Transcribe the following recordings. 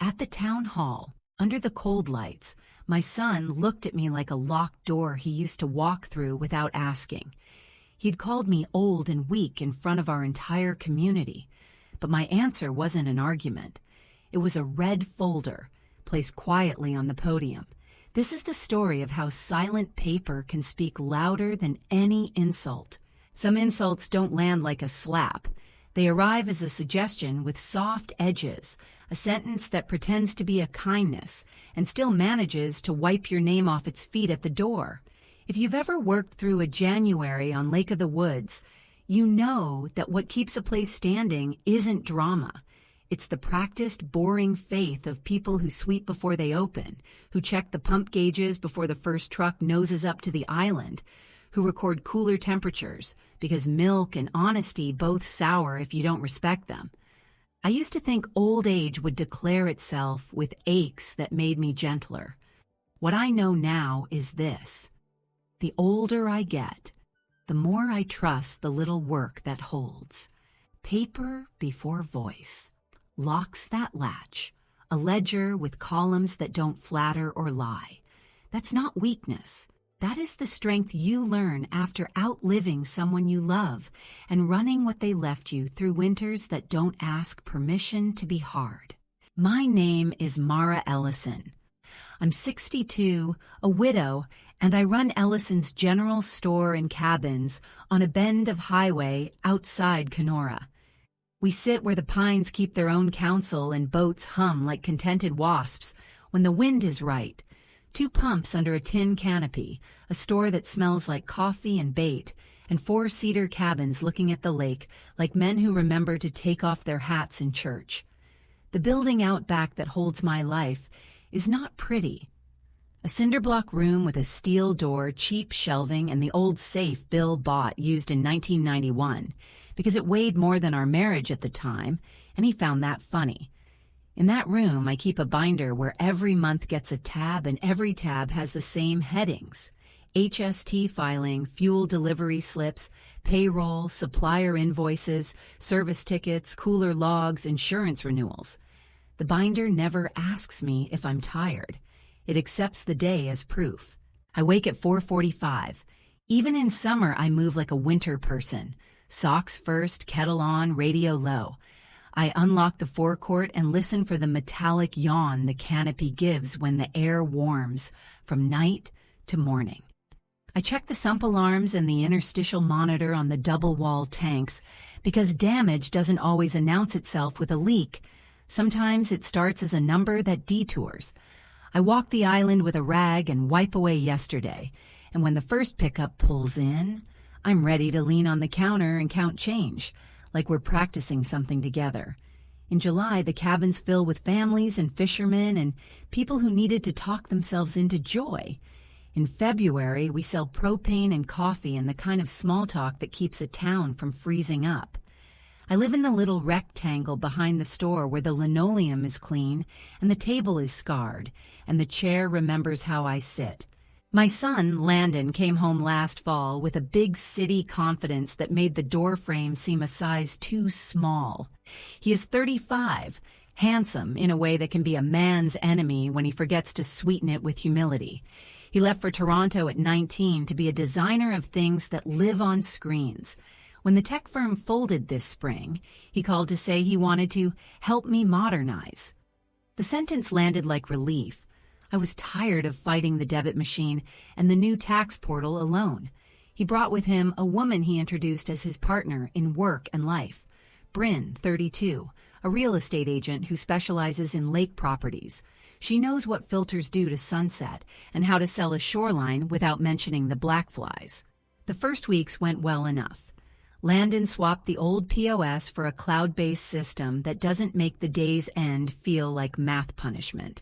At the town hall, under the cold lights, my son looked at me like a locked door he used to walk through without asking. He'd called me old and weak in front of our entire community, but my answer wasn't an argument. It was a red folder, placed quietly on the podium. This is the story of how silent paper can speak louder than any insult. Some insults don't land like a slap. They arrive as a suggestion with soft edges, a sentence that pretends to be a kindness and still manages to wipe your name off its feet at the door. If you've ever worked through a January on Lake of the Woods, you know that what keeps a place standing isn't drama. It's the practiced, boring faith of people who sweep before they open, who check the pump gauges before the first truck noses up to the island, who record cooler temperatures, because milk and honesty both sour if you don't respect them. I used to think old age would declare itself with aches that made me gentler. What I know now is this. The older I get, the more I trust the little work that holds. Paper before voice. Locks that latch. A ledger with columns that don't flatter or lie. That's not weakness. That is the strength you learn after outliving someone you love and running what they left you through winters that don't ask permission to be hard. My name is Mara Ellison. I'm 62, a widow, and I run Ellison's general store and cabins on a bend of highway outside Kenora. We sit where the pines keep their own counsel and boats hum like contented wasps when the wind is right. 2 pumps under a tin canopy, a store that smells like coffee and bait, and 4 cedar cabins looking at the lake like men who remember to take off their hats in church. The building out back that holds my life is not pretty. A cinder-block room with a steel door, cheap shelving, and the old safe Bill bought used in 1991 because it weighed more than our marriage at the time, and he found that funny. In that room, I keep a binder where every month gets a tab and every tab has the same headings. HST filing, fuel delivery slips, payroll, supplier invoices, service tickets, cooler logs, insurance renewals. The binder never asks me if I'm tired. It accepts the day as proof. I wake at 4:45. Even in summer, I move like a winter person. Socks first, kettle on, radio low. I unlock the forecourt and listen for the metallic yawn the canopy gives when the air warms from night to morning. I check the sump alarms and the interstitial monitor on the double-wall tanks because damage doesn't always announce itself with a leak. Sometimes it starts as a number that detours. I walk the island with a rag and wipe away yesterday, and when the first pickup pulls in, I'm ready to lean on the counter and count change, like we're practicing something together. In July, the cabins fill with families and fishermen and people who needed to talk themselves into joy. In February, we sell propane and coffee and the kind of small talk that keeps a town from freezing up. I live in the little rectangle behind the store where the linoleum is clean and the table is scarred and the chair remembers how I sit. My son, Landon, came home last fall with a big city confidence that made the door frame seem a size too small. He is 35, handsome in a way that can be a man's enemy when he forgets to sweeten it with humility. He left for Toronto at 19 to be a designer of things that live on screens. When the tech firm folded this spring, he called to say he wanted to help me modernize. The sentence landed like relief. I was tired of fighting the debit machine and the new tax portal alone. He brought with him a woman he introduced as his partner in work and life. Bryn, 32, a real estate agent who specializes in lake properties. She knows what filters do to sunset and how to sell a shoreline without mentioning the black flies. The first weeks went well enough. Landon swapped the old POS for a cloud-based system that doesn't make the day's end feel like math punishment.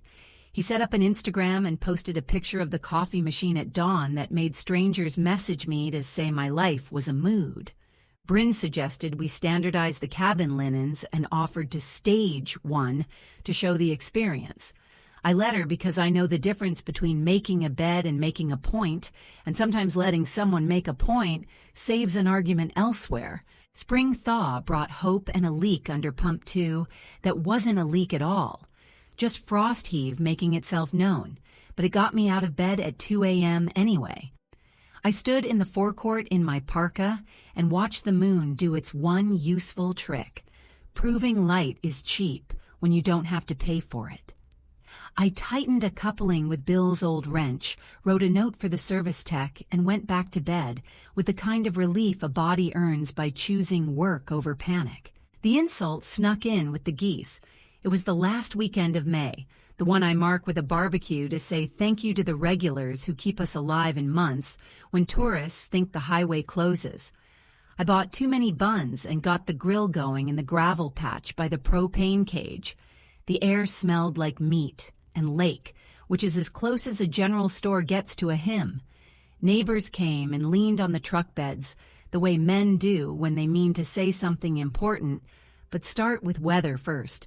He set up an Instagram and posted a picture of the coffee machine at dawn that made strangers message me to say my life was a mood. Bryn suggested we standardize the cabin linens and offered to stage one to show the experience. I let her because I know the difference between making a bed and making a point, and sometimes letting someone make a point saves an argument elsewhere. Spring thaw brought hope and a leak under pump 2 that wasn't a leak at all. just frost heave making itself known, but it got me out of bed at 2 a.m. anyway. I stood in the forecourt in my parka and watched the moon do its one useful trick, proving light is cheap when you don't have to pay for it. I tightened a coupling with Bill's old wrench, wrote a note for the service tech, and went back to bed with the kind of relief a body earns by choosing work over panic. The insult snuck in with the geese. It was the last weekend of May, the one I mark with a barbecue to say thank you to the regulars who keep us alive in months when tourists think the highway closes. I bought too many buns and got the grill going in the gravel patch by the propane cage. The air smelled like meat and lake, which is as close as a general store gets to a hymn. Neighbors came and leaned on the truck beds, the way men do when they mean to say something important, but start with weather first.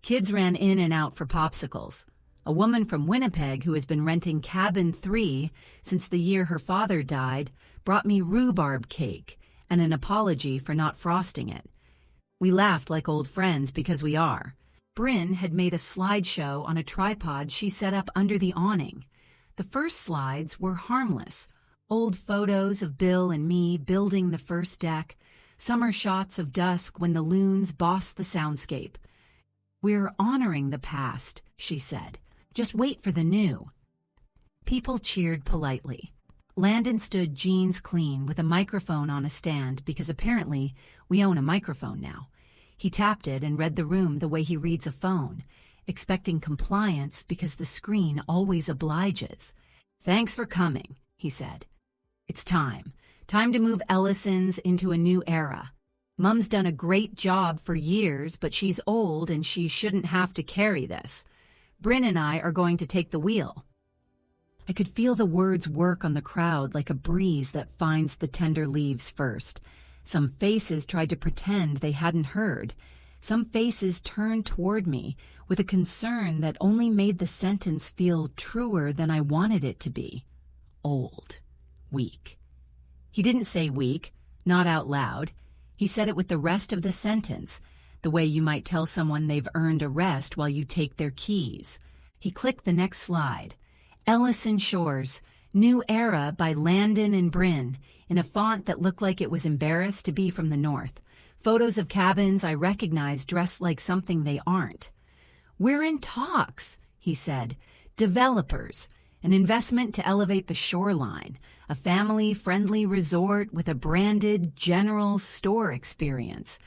Kids ran in and out for popsicles. A woman from Winnipeg who has been renting Cabin 3 since the year her father died brought me rhubarb cake and an apology for not frosting it. We laughed like old friends because we are. Bryn had made a slideshow on a tripod she set up under the awning. The first slides were harmless. Old photos of Bill and me building the first deck, summer shots of dusk when the loons bossed the soundscape. "We're honoring the past," she said. "Just wait for the new." People cheered politely. Landon stood jeans clean with a microphone on a stand because apparently we own a microphone now. He tapped it and read the room the way he reads a phone, expecting compliance because the screen always obliges. "Thanks for coming," he said. "It's time. Time to move Ellison's into a new era. Mum's done a great job for years, but she's old and she shouldn't have to carry this. Bryn and I are going to take the wheel." I could feel the words work on the crowd like a breeze that finds the tender leaves first. Some faces tried to pretend they hadn't heard. Some faces turned toward me with a concern that only made the sentence feel truer than I wanted it to be. Old. Weak. He didn't say weak, not out loud. He said it with the rest of the sentence, the way you might tell someone they've earned a rest while you take their keys. He clicked the next slide. Ellison Shores, New Era by Landon and Bryn, in a font that looked like it was embarrassed to be from the north. Photos of cabins I recognized dressed like something they aren't. "We're in talks," he said. "Developers, an investment to elevate the shoreline, a family-friendly resort with a branded general store experience.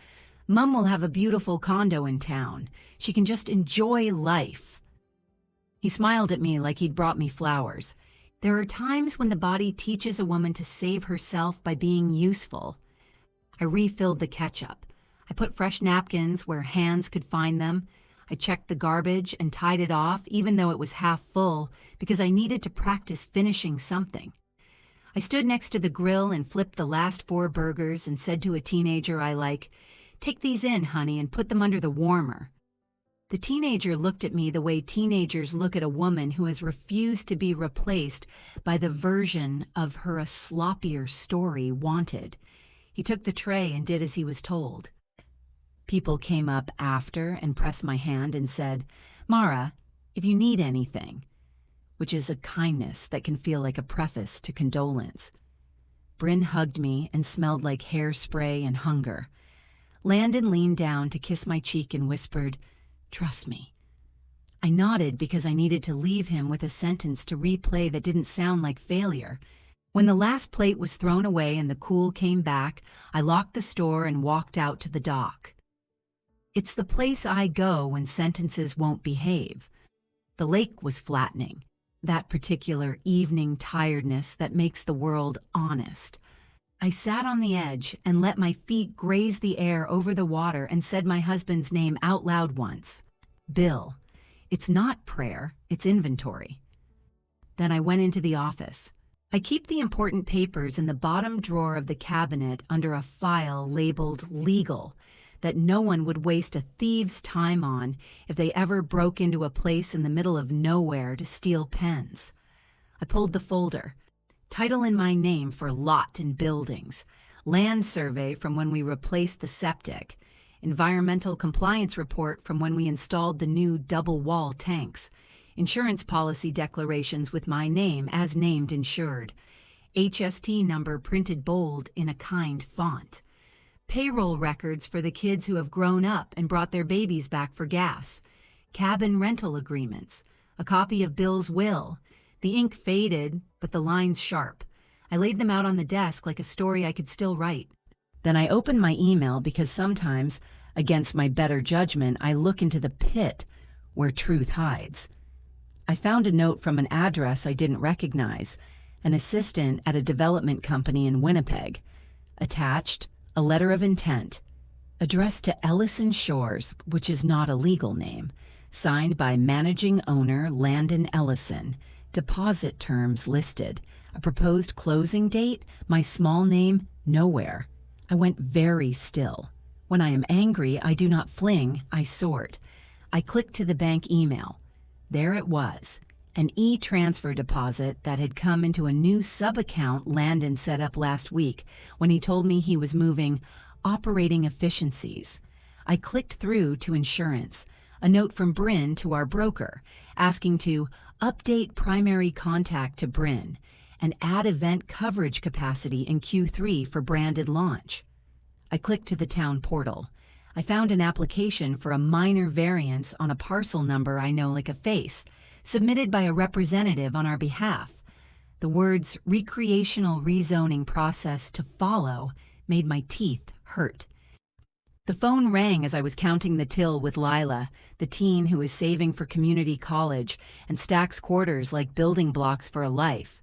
Mum will have a beautiful condo in town. She can just enjoy life." He smiled at me like he'd brought me flowers. There are times when the body teaches a woman to save herself by being useful. I refilled the ketchup. I put fresh napkins where hands could find them. I checked the garbage and tied it off even though it was half full because I needed to practice finishing something. I stood next to the grill and flipped the last 4 burgers and said to a teenager I like, "Take these in, honey, and put them under the warmer." The teenager looked at me the way teenagers look at a woman who has refused to be replaced by the version of her a sloppier story wanted. He took the tray and did as he was told. People came up after and pressed my hand and said, "Mara, if you need anything," which is a kindness that can feel like a preface to condolence. Bryn hugged me and smelled like hairspray and hunger. Landon leaned down to kiss my cheek and whispered, "Trust me." I nodded because I needed to leave him with a sentence to replay that didn't sound like failure. When the last plate was thrown away and the cool came back, I locked the store and walked out to the dock. It's the place I go when sentences won't behave. The lake was flattening, that particular evening tiredness that makes the world honest. I sat on the edge and let my feet graze the air over the water and said my husband's name out loud once. Bill. It's not prayer, it's inventory. Then I went into the office. I keep the important papers in the bottom drawer of the cabinet under a file labeled legal that no one would waste a thief's time on if they ever broke into a place in the middle of nowhere to steal pens. I pulled the folder. Title in my name for lot and buildings. Land survey from when we replaced the septic. environmental compliance report from when we installed the new double-wall tanks, insurance policy declarations with my name as named insured, HST number printed bold in a kind font, payroll records for the kids who have grown up and brought their babies back for gas, cabin rental agreements, a copy of Bill's will. The ink faded, but the lines sharp. I laid them out on the desk like a story I could still write. Then I opened my email because sometimes, against my better judgment, I look into the pit where truth hides. I found a note from an address I didn't recognize, an assistant at a development company in Winnipeg. Attached, a letter of intent, addressed to Ellison Shores, which is not a legal name, signed by managing owner Landon Ellison, deposit terms listed, a proposed closing date, my small name, nowhere. I went very still. When I am angry, I do not fling, I sort. I clicked to the bank email. There it was, an e-transfer deposit that had come into a new sub-account Landon set up last week when he told me he was moving operating efficiencies. I clicked through to insurance, a note from Bryn to our broker, asking to update primary contact to Bryn and add event coverage capacity in Q3 for branded launch. I clicked to the town portal. I found an application for a minor variance on a parcel number I know like a face, submitted by a representative on our behalf. The words recreational rezoning process to follow made my teeth hurt. The phone rang as I was counting the till with Lila, the teen who is saving for community college and stacks quarters like building blocks for a life.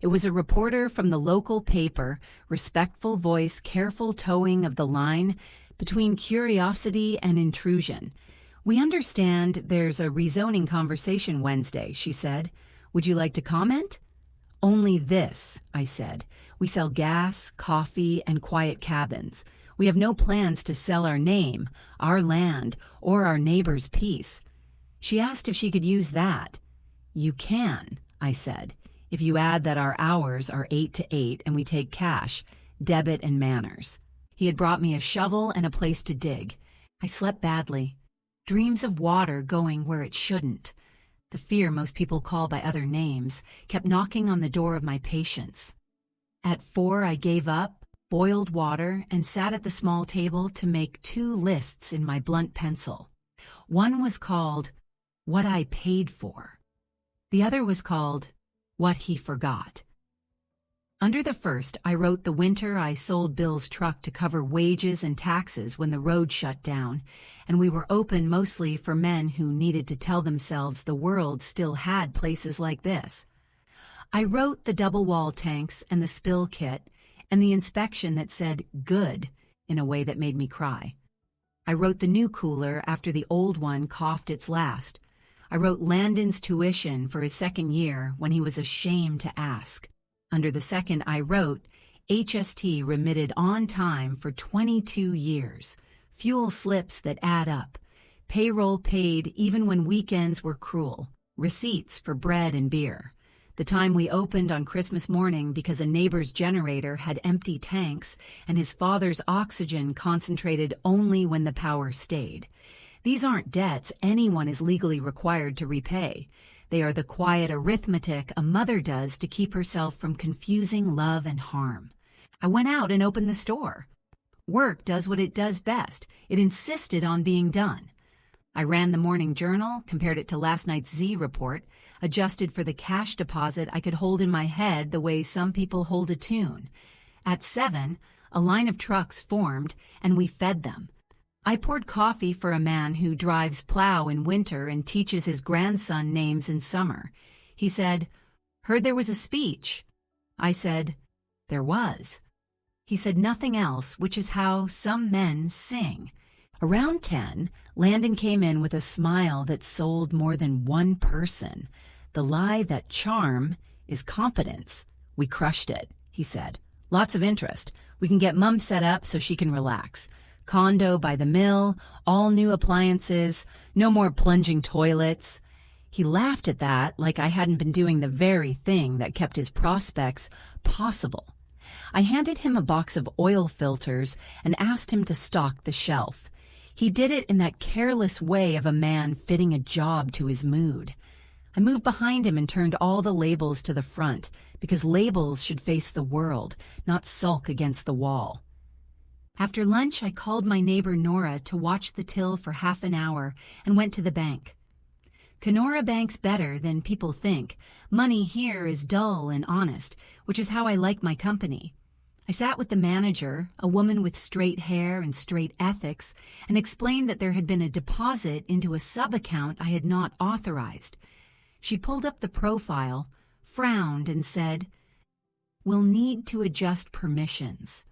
It was a reporter from the local paper, respectful voice, careful towing of the line between curiosity and intrusion. We understand there's a rezoning conversation Wednesday, she said. Would you like to comment? Only this, I said. We sell gas, coffee, and quiet cabins. We have no plans to sell our name, our land, or our neighbor's peace. She asked if she could use that. You can, I said, if you add that our hours are 8 to 8 and we take cash, debit, and manners. He had brought me a shovel and a place to dig. I slept badly. Dreams of water going where it shouldn't. The fear most people call by other names kept knocking on the door of my patience. At 4, I gave up, boiled water, and sat at the small table to make 2 lists in my blunt pencil. One was called, What I Paid For. The other was called, What He Forgot. Under the first, I wrote the winter I sold Bill's truck to cover wages and taxes when the road shut down, and we were open mostly for men who needed to tell themselves the world still had places like this. I wrote the double-wall tanks and the spill kit and the inspection that said good in a way that made me cry. I wrote the new cooler after the old one coughed its last. I wrote Landon's tuition for his second year when he was ashamed to ask. Under the second, I wrote, HST remitted on time for 22 years, fuel slips that add up, payroll paid even when weekends were cruel, receipts for bread and beer. The time we opened on Christmas morning because a neighbor's generator had empty tanks and his father's oxygen concentrated only when the power stayed. These aren't debts anyone is legally required to repay. They are the quiet arithmetic a mother does to keep herself from confusing love and harm. I went out and opened the store. Work does what it does best. It insisted on being done. I ran the morning journal, compared it to last night's Z report, adjusted for the cash deposit I could hold in my head the way some people hold a tune. At 7, a line of trucks formed, and we fed them. I poured coffee for a man who drives plow in winter and teaches his grandson names in summer. He said, "Heard there was a speech." I said, "There was." He said nothing else, which is how some men sing. Around 10, Landon came in with a smile that sold more than one person. The lie that charm is competence. We crushed it, he said. Lots of interest. We can get Mum set up so she can relax. Condo by the mill, all new appliances, no more plunging toilets. He laughed at that like I hadn't been doing the very thing that kept his prospects possible. I handed him a box of oil filters and asked him to stock the shelf. He did it in that careless way of a man fitting a job to his mood. I moved behind him and turned all the labels to the front, because labels should face the world, not sulk against the wall. After lunch, I called my neighbor Nora to watch the till for half an hour and went to the bank. Kenora banks better than people think. Money here is dull and honest, which is how I like my company. I sat with the manager, a woman with straight hair and straight ethics, and explained that there had been a deposit into a sub-account I had not authorized. She pulled up the profile, frowned, and said, "We'll need to adjust permissions."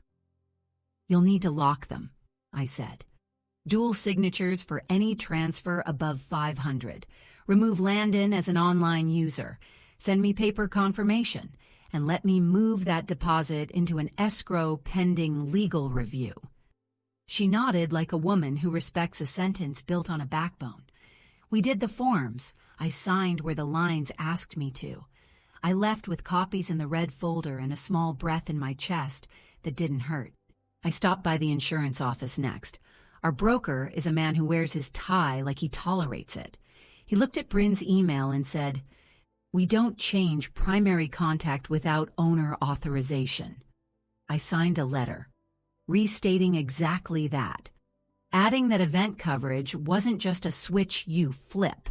"You'll need to lock them," I said. "Dual signatures for any transfer above 500. Remove Landon as an online user. Send me paper confirmation, and let me move that deposit into an escrow pending legal review." She nodded like a woman who respects a sentence built on a backbone. We did the forms. I signed where the lines asked me to. I left with copies in the red folder and a small breath in my chest that didn't hurt. I stopped by the insurance office next. Our broker is a man who wears his tie like he tolerates it. He looked at Bryn's email and said, "We don't change primary contact without owner authorization." I signed a letter, restating exactly that, adding that event coverage wasn't just a switch you flip.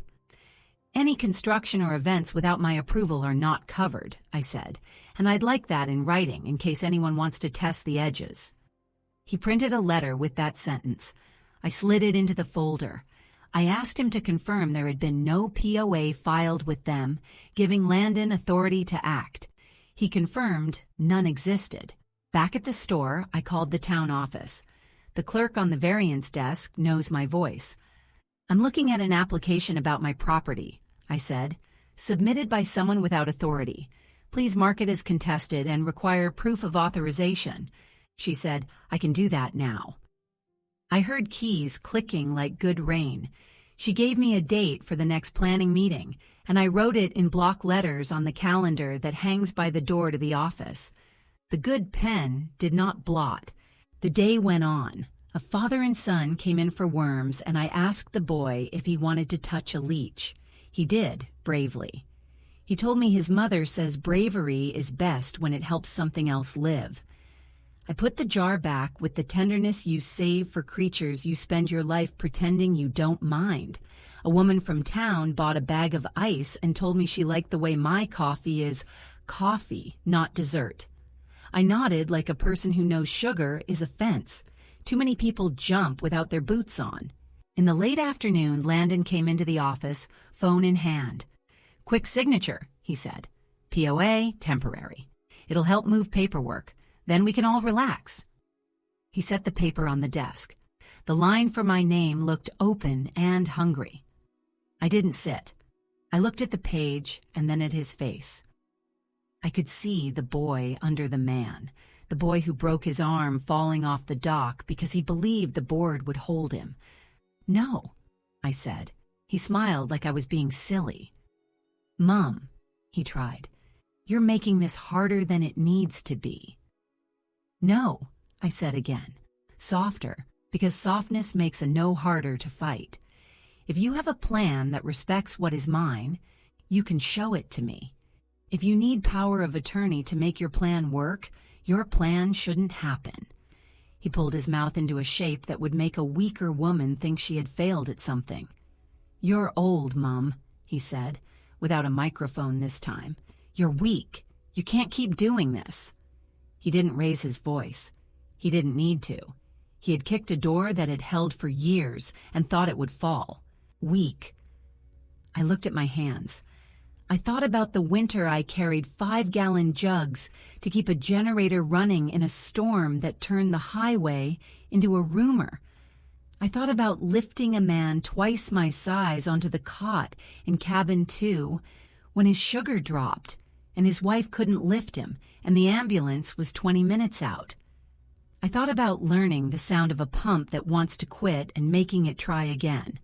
"Any construction or events without my approval are not covered," I said, "and I'd like that in writing in case anyone wants to test the edges." He printed a letter with that sentence. I slid it into the folder. I asked him to confirm there had been no POA filed with them, giving Landon authority to act. He confirmed none existed. Back at the store, I called the town office. The clerk on the variance desk knows my voice. "I'm looking at an application about my property," I said, "submitted by someone without authority. Please mark it as contested and require proof of authorization." She said, "I can do that now." I heard keys clicking like good rain. She gave me a date for the next planning meeting, and I wrote it in block letters on the calendar that hangs by the door to the office. The good pen did not blot. The day went on. A father and son came in for worms, and I asked the boy if he wanted to touch a leech. He did, bravely. He told me his mother says bravery is best when it helps something else live. I put the jar back with the tenderness you save for creatures you spend your life pretending you don't mind. A woman from town bought a bag of ice and told me she liked the way my coffee is coffee, not dessert. I nodded like a person who knows sugar is a fence. Too many people jump without their boots on. In the late afternoon, Landon came into the office, phone in hand. "Quick signature," he said. "POA, temporary. It'll help move paperwork. Then we can all relax." He set the paper on the desk. The line for my name looked open and hungry. I didn't sit. I looked at the page and then at his face. I could see the boy under the man, the boy who broke his arm falling off the dock because he believed the board would hold him. "No," I said. He smiled like I was being silly. "Mom," he tried, "you're making this harder than it needs to be." "No," I said again, softer, because softness makes a no harder to fight. "If you have a plan that respects what is mine, you can show it to me. If you need power of attorney to make your plan work, your plan shouldn't happen." He pulled his mouth into a shape that would make a weaker woman think she had failed at something. "You're old, Mom," he said, without a microphone this time. "You're weak. You can't keep doing this." He didn't raise his voice. He didn't need to. He had kicked a door that had held for years and thought it would fall. Weak. I looked at my hands. I thought about the winter I carried 5-gallon jugs to keep a generator running in a storm that turned the highway into a rumor. I thought about lifting a man twice my size onto the cot in cabin 2 when his sugar dropped and his wife couldn't lift him and the ambulance was 20 minutes out. I thought about learning the sound of a pump that wants to quit and making it try again.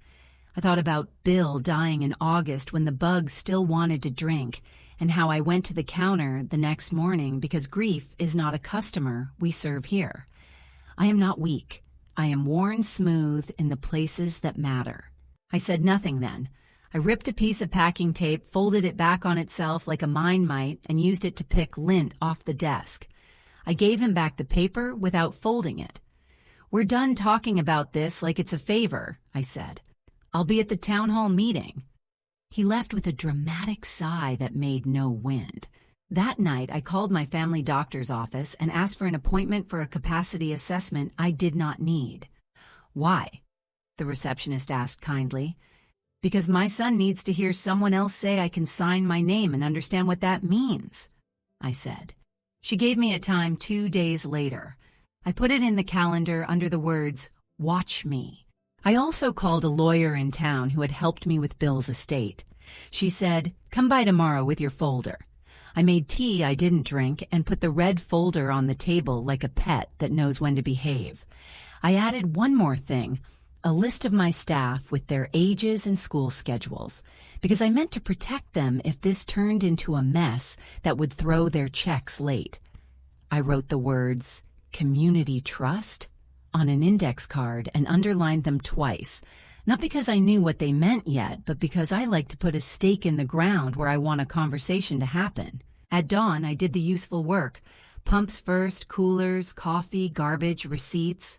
I thought about Bill dying in August when the bugs still wanted to drink, and how I went to the counter the next morning because grief is not a customer we serve here. I am not weak. I am worn smooth in the places that matter. I said nothing then. I ripped a piece of packing tape, folded it back on itself like a mine might, and used it to pick lint off the desk. I gave him back the paper without folding it. "We're done talking about this like it's a favor," I said. "I'll be at the town hall meeting." He left with a dramatic sigh that made no wind. That night, I called my family doctor's office and asked for an appointment for a capacity assessment I did not need. "Why?" the receptionist asked kindly. "Because my son needs to hear someone else say I can sign my name and understand what that means," I said. She gave me a time 2 days later. I put it in the calendar under the words, "Watch me." I also called a lawyer in town who had helped me with Bill's estate. She said, "Come by tomorrow with your folder." I made tea I didn't drink and put the red folder on the table like a pet that knows when to behave. I added one more thing, a list of my staff with their ages and school schedules, because I meant to protect them if this turned into a mess that would throw their checks late. I wrote the words, "Community Trust," on an index card and underlined them twice, not because I knew what they meant yet, but because I like to put a stake in the ground where I want a conversation to happen. At dawn, I did the useful work. Pumps first, coolers, coffee, garbage, receipts.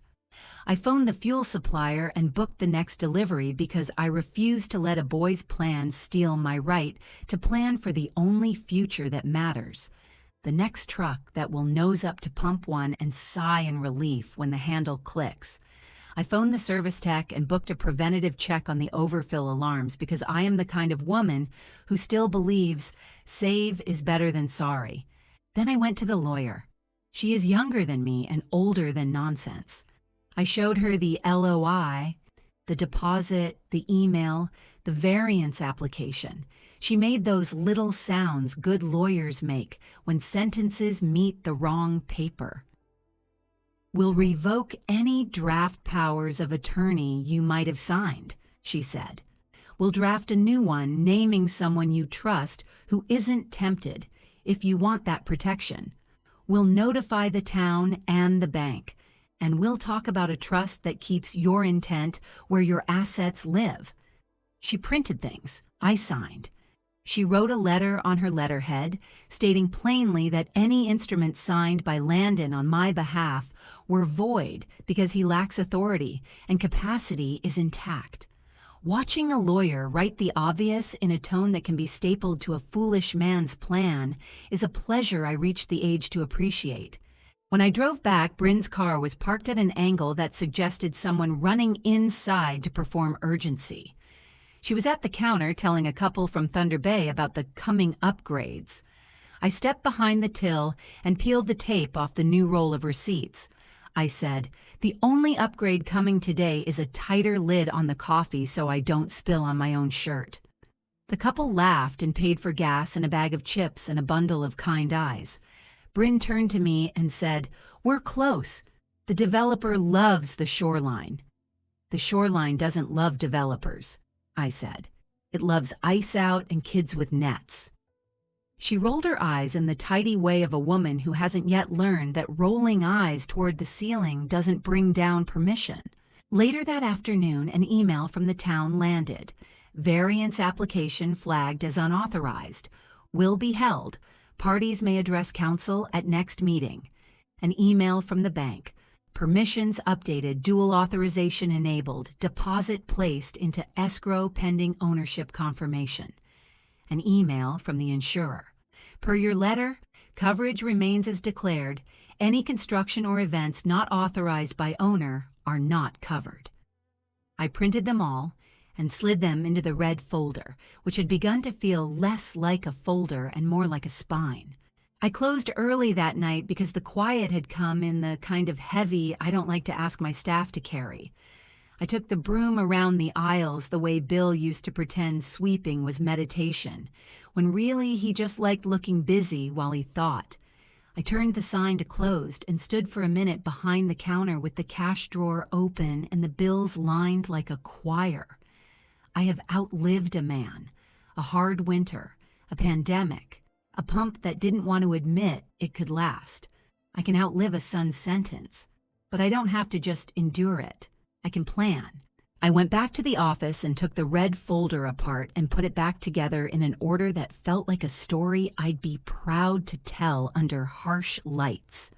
I phoned the fuel supplier and booked the next delivery because I refused to let a boy's plans steal my right to plan for the only future that matters. The next truck that will nose up to pump one and sigh in relief when the handle clicks. I phoned the service tech and booked a preventative check on the overfill alarms because I am the kind of woman who still believes save is better than sorry. Then I went to the lawyer. She is younger than me and older than nonsense. I showed her the LOI, the deposit, the email, the variance application. She made those little sounds good lawyers make when sentences meet the wrong paper. "Will revoke any draft powers of attorney you might have signed," she said. "We'll draft a new one naming someone you trust who isn't tempted, if you want that protection. We'll notify the town and the bank, and we'll talk about a trust that keeps your intent where your assets live." She printed things. I signed. She wrote a letter on her letterhead, stating plainly that any instruments signed by Landon on my behalf were void because he lacks authority and capacity is intact. Watching a lawyer write the obvious in a tone that can be stapled to a foolish man's plan is a pleasure I reached the age to appreciate. When I drove back, Bryn's car was parked at an angle that suggested someone running inside to perform urgency. She was at the counter telling a couple from Thunder Bay about the coming upgrades. I stepped behind the till and peeled the tape off the new roll of receipts. I said, "The only upgrade coming today is a tighter lid on the coffee so I don't spill on my own shirt." The couple laughed and paid for gas and a bag of chips and a bundle of kind eyes. Bryn turned to me and said, "We're close. The developer loves the shoreline." "The shoreline doesn't love developers," I said. "It loves ice out and kids with nets." She rolled her eyes in the tidy way of a woman who hasn't yet learned that rolling eyes toward the ceiling doesn't bring down permission. Later that afternoon, an email from the town landed. Variance application flagged as unauthorized. Will be held. Parties may address council at next meeting. An email from the bank. Permissions updated, dual authorization enabled, deposit placed into escrow pending ownership confirmation. An email from the insurer. Per your letter, coverage remains as declared. Any construction or events not authorized by owner are not covered. I printed them all and slid them into the red folder, which had begun to feel less like a folder and more like a spine. I closed early that night because the quiet had come in the kind of heavy I don't like to ask my staff to carry. I took the broom around the aisles the way Bill used to pretend sweeping was meditation, when really he just liked looking busy while he thought. I turned the sign to closed and stood for a minute behind the counter with the cash drawer open and the bills lined like a choir. I have outlived a man, a hard winter, a pandemic, a pump that didn't want to admit it could last. I can outlive a son's sentence. but I don't have to just endure it. I can plan. I went back to the office and took the red folder apart and put it back together in an order that felt like a story I'd be proud to tell under harsh lights.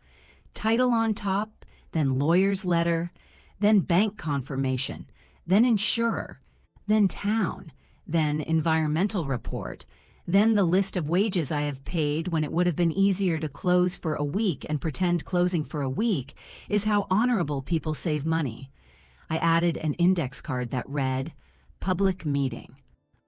Title on top, then lawyer's letter, then bank confirmation, then insurer, then town, then environmental report, then the list of wages I have paid when it would have been easier to close for a week and pretend closing for a week is how honorable people save money. I added an index card that read, public meeting,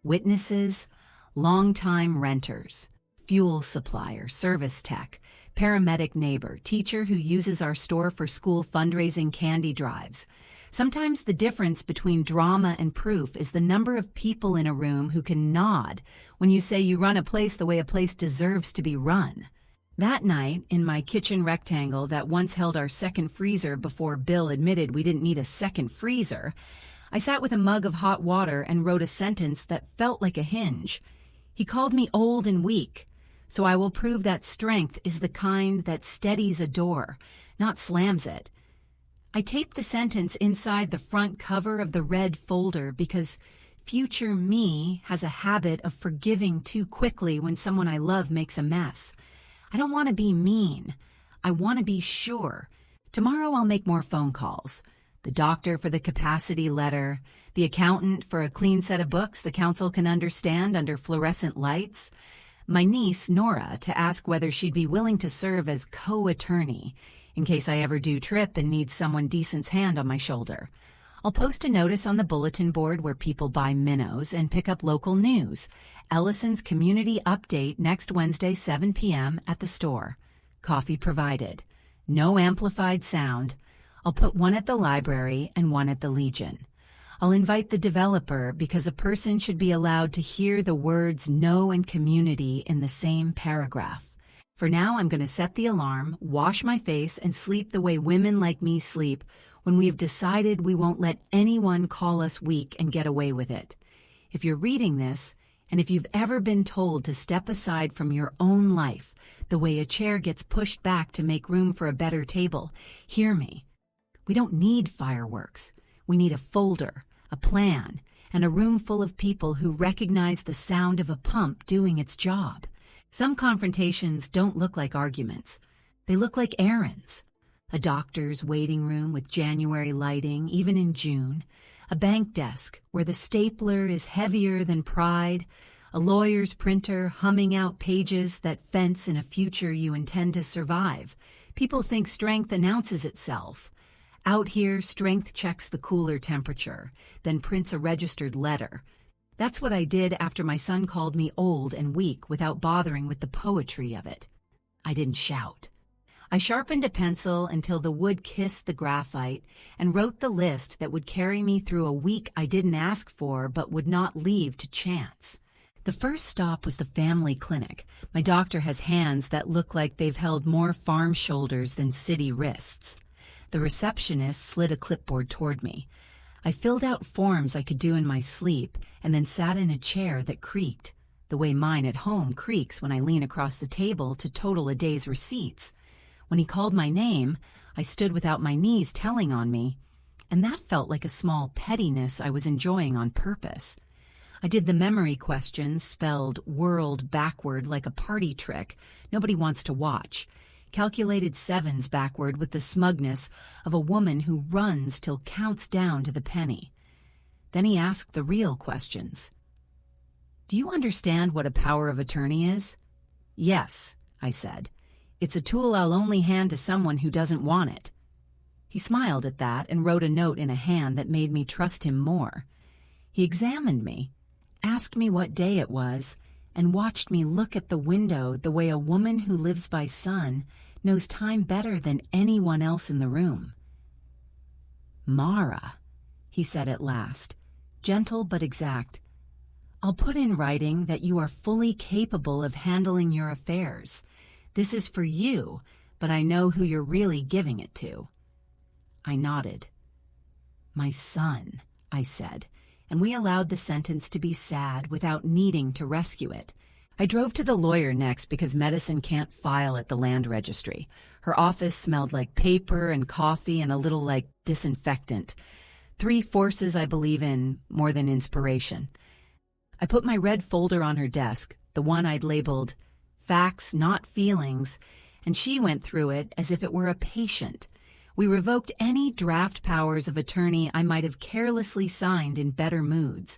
witnesses, longtime renters, fuel supplier, service tech, paramedic neighbor, teacher who uses our store for school fundraising candy drives. Sometimes the difference between drama and proof is the number of people in a room who can nod when you say you run a place the way a place deserves to be run. That night, in my kitchen rectangle that once held our second freezer before Bill admitted we didn't need a second freezer, I sat with a mug of hot water and wrote a sentence that felt like a hinge. He called me old and weak, so I will prove that strength is the kind that steadies a door, not slams it. I taped the sentence inside the front cover of the red folder because future me has a habit of forgiving too quickly when someone I love makes a mess. I don't want to be mean. I want to be sure. Tomorrow I'll make more phone calls. The doctor for the capacity letter, the accountant for a clean set of books the council can understand under fluorescent lights, my niece, Nora, to ask whether she'd be willing to serve as co-attorney in case I ever do trip and need someone decent's hand on my shoulder. I'll post a notice on the bulletin board where people buy minnows and pick up local news. Ellison's community update next Wednesday, 7 p.m. at the store. Coffee provided. No amplified sound. I'll put one at the library and one at the Legion. I'll invite the developer because a person should be allowed to hear the words no and community in the same paragraph. For now, I'm going to set the alarm, wash my face, and sleep the way women like me sleep when we've decided we won't let anyone call us weak and get away with it. If you're reading this, and if you've ever been told to step aside from your own life, the way a chair gets pushed back to make room for a better table, hear me. We don't need fireworks. We need a folder, a plan, and a room full of people who recognize the sound of a pump doing its job. Some confrontations don't look like arguments. They look like errands. A doctor's waiting room with January lighting, even in June. A bank desk where the stapler is heavier than pride. A lawyer's printer humming out pages that fence in a future you intend to survive. People think strength announces itself. Out here, strength checks the cooler temperature, then prints a registered letter. That's what I did after my son called me old and weak without bothering with the poetry of it. I didn't shout. I sharpened a pencil until the wood kissed the graphite and wrote the list that would carry me through a week I didn't ask for but would not leave to chance. The first stop was the family clinic. My doctor has hands that look like they've held more farm shoulders than city wrists. The receptionist slid a clipboard toward me. I filled out forms I could do in my sleep and then sat in a chair that creaked, the way mine at home creaks when I lean across the table to total a day's receipts. When he called my name, I stood without my knees telling on me, and that felt like a small pettiness I was enjoying on purpose. I did the memory questions spelled world backward like a party trick nobody wants to watch, calculated sevens backward with the smugness of a woman who runs till counts down to the penny. Then he asked the real questions. Do you understand what a power of attorney is? Yes, I said. It's a tool I'll only hand to someone who doesn't want it. He smiled at that and wrote a note in a hand that made me trust him more. He examined me, asked me what day it was, and watched me look at the window the way a woman who lives by sun knows time better than anyone else in the room. Mara, he said at last, gentle but exact, I'll put in writing that you are fully capable of handling your affairs. This is for you, but I know who you're really giving it to. I nodded. My son, I said, and we allowed the sentence to be sad without needing to rescue it. I drove to the lawyer next because medicine can't file at the land registry. Her office smelled like paper and coffee and a little like disinfectant. 3 forces I believe in more than inspiration. I put my red folder on her desk, the one I'd labeled Facts, Not Feelings, and she went through it as if it were a patient. We revoked any draft powers of attorney I might have carelessly signed in better moods.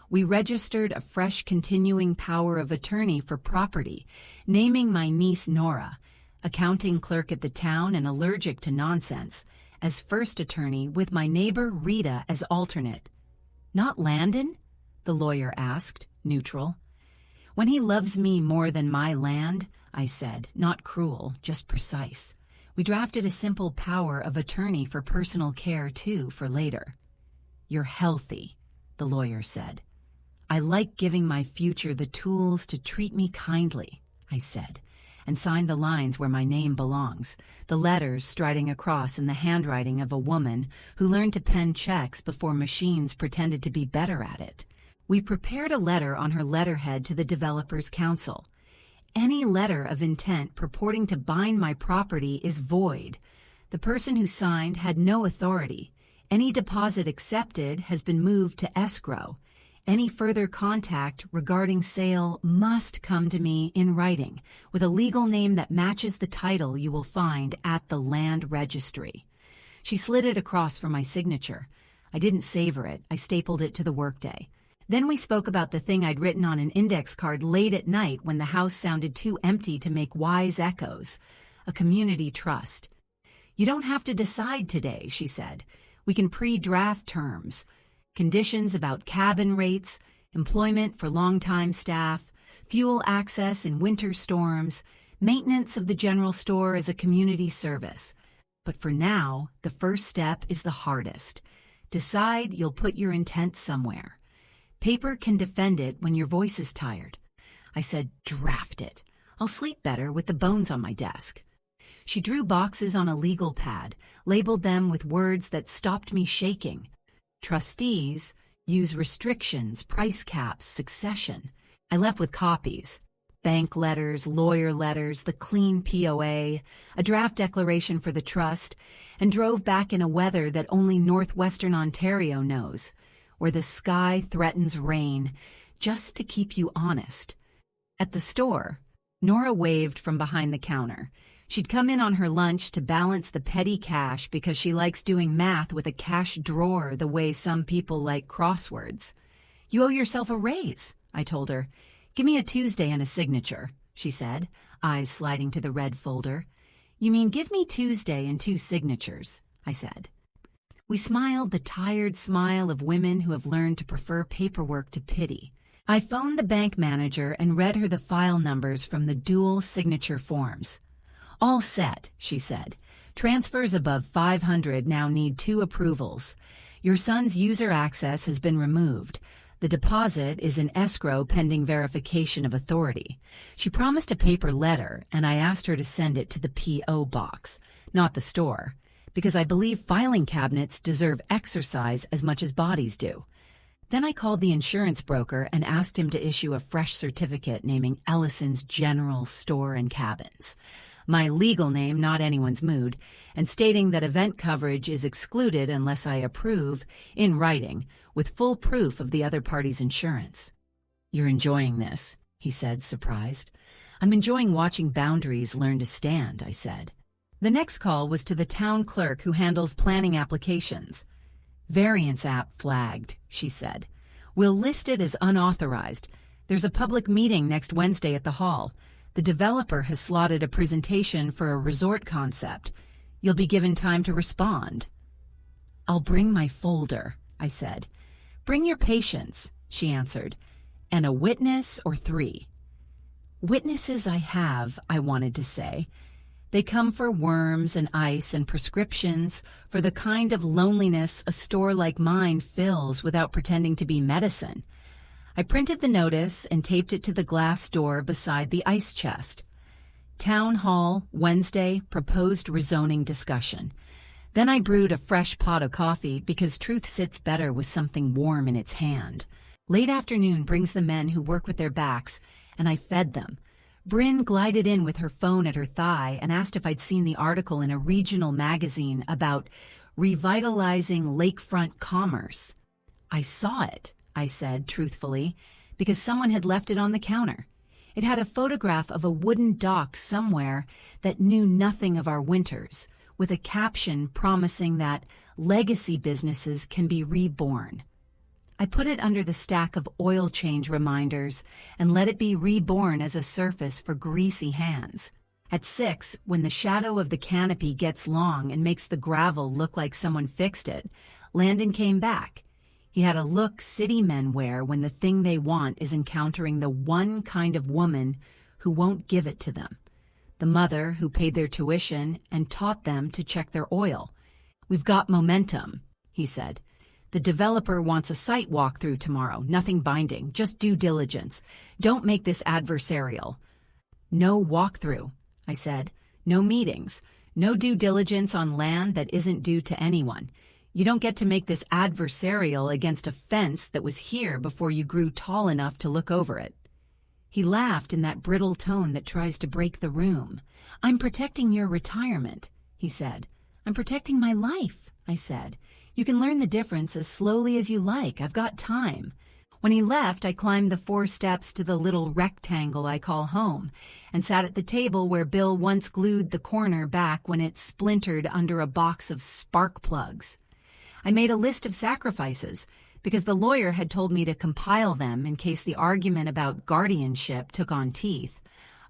We registered a fresh continuing power of attorney for property, naming my niece Nora, accounting clerk at the town and allergic to nonsense, as first attorney with my neighbor Rita as alternate. Not Landon? The lawyer asked, neutral. When he loves me more than my land, I said, not cruel, just precise. We drafted a simple power of attorney for personal care, too, for later. You're healthy, the lawyer said. I like giving my future the tools to treat me kindly, I said, and signed the lines where my name belongs, the letters striding across in the handwriting of a woman who learned to pen checks before machines pretended to be better at it. We prepared a letter on her letterhead to the Developers Council. Any letter of intent purporting to bind my property is void. The person who signed had no authority. Any deposit accepted has been moved to escrow. Any further contact regarding sale must come to me in writing, with a legal name that matches the title you will find at the land registry. She slid it across for my signature. I didn't savor it. I stapled it to the workday. Then we spoke about the thing I'd written on an index card late at night when the house sounded too empty to make wise echoes. A community trust. You don't have to decide today, she said. We can pre-draft terms. Conditions about cabin rates, employment for long-time staff, fuel access in winter storms, maintenance of the general store as a community service. But for now, the first step is the hardest. Decide you'll put your intent somewhere. Paper can defend it when your voice is tired. I said, draft it. I'll sleep better with the bones on my desk. She drew boxes on a legal pad, labeled them with words that stopped me shaking. Trustees use restrictions, price caps, succession. I left with copies. Bank letters, lawyer letters, the clean POA, a draft declaration for the trust, and drove back in a weather that only northwestern Ontario knows, where the sky threatens rain, just to keep you honest. At the store, Nora waved from behind the counter. She'd come in on her lunch to balance the petty cash because she likes doing math with a cash drawer the way some people like crosswords. You owe yourself a raise, I told her. Give me a Tuesday and a signature, she said, eyes sliding to the red folder. You mean give me Tuesday and 2 signatures, I said. We smiled the tired smile of women who have learned to prefer paperwork to pity. I phoned the bank manager and read her the file numbers from the dual signature forms. All set, she said. Transfers above 500 now need 2 approvals. Your son's user access has been removed. The deposit is in escrow pending verification of authority. She promised a paper letter, and I asked her to send it to the P.O. box, not the store, because I believe filing cabinets deserve exercise as much as bodies do. Then I called the insurance broker and asked him to issue a fresh certificate naming Ellison's General Store and Cabins. My legal name, not anyone's mood, and stating that event coverage is excluded unless I approve, in writing, with full proof of the other party's insurance. You're enjoying this, he said, surprised. I'm enjoying watching boundaries learn to stand, I said. The next call was to the town clerk who handles planning applications. Variance app flagged, she said. We'll list it as unauthorized. There's a public meeting next Wednesday at the hall. The developer has slotted a presentation for a resort concept. You'll be given time to respond. I'll bring my folder, I said. Bring your patients, she answered, and a witness or 3. Witnesses I have, I wanted to say. They come for worms and ice and prescriptions for the kind of loneliness a store like mine fills without pretending to be medicine. I printed the notice and taped it to the glass door beside the ice chest. Town Hall, Wednesday, proposed rezoning discussion. Then I brewed a fresh pot of coffee because truth sits better with something warm in its hand. Late afternoon brings the men who work with their backs, and I fed them. Bryn glided in with her phone at her thigh and asked if I'd seen the article in a regional magazine about revitalizing lakefront commerce. I saw it, I said truthfully, because someone had left it on the counter. It had a photograph of a wooden dock somewhere that knew nothing of our winters, with a caption promising that legacy businesses can be reborn. I put it under the stack of oil change reminders and let it be reborn as a surface for greasy hands. At 6, when the shadow of the canopy gets long and makes the gravel look like someone fixed it, Landon came back. He had a look city men wear when the thing they want is encountering the one kind of woman who won't give it to them. The mother who paid their tuition and taught them to check their oil. "We've got momentum," he said. "The developer wants a site walkthrough tomorrow. Nothing binding, just due diligence. Don't make this adversarial." "No walkthrough," I said. "No meetings. No due diligence on land that isn't due to anyone. You don't get to make this adversarial against a fence that was here before you grew tall enough to look over it." He laughed in that brittle tone that tries to break the room. "I'm protecting your retirement," he said. "I'm protecting my life," I said. "You can learn the difference as slowly as you like. I've got time." When he left, I climbed the 4 steps to the little rectangle I call home and sat at the table where Bill once glued the corner back when it splintered under a box of spark plugs. I made a list of sacrifices because the lawyer had told me to compile them in case the argument about guardianship took on teeth.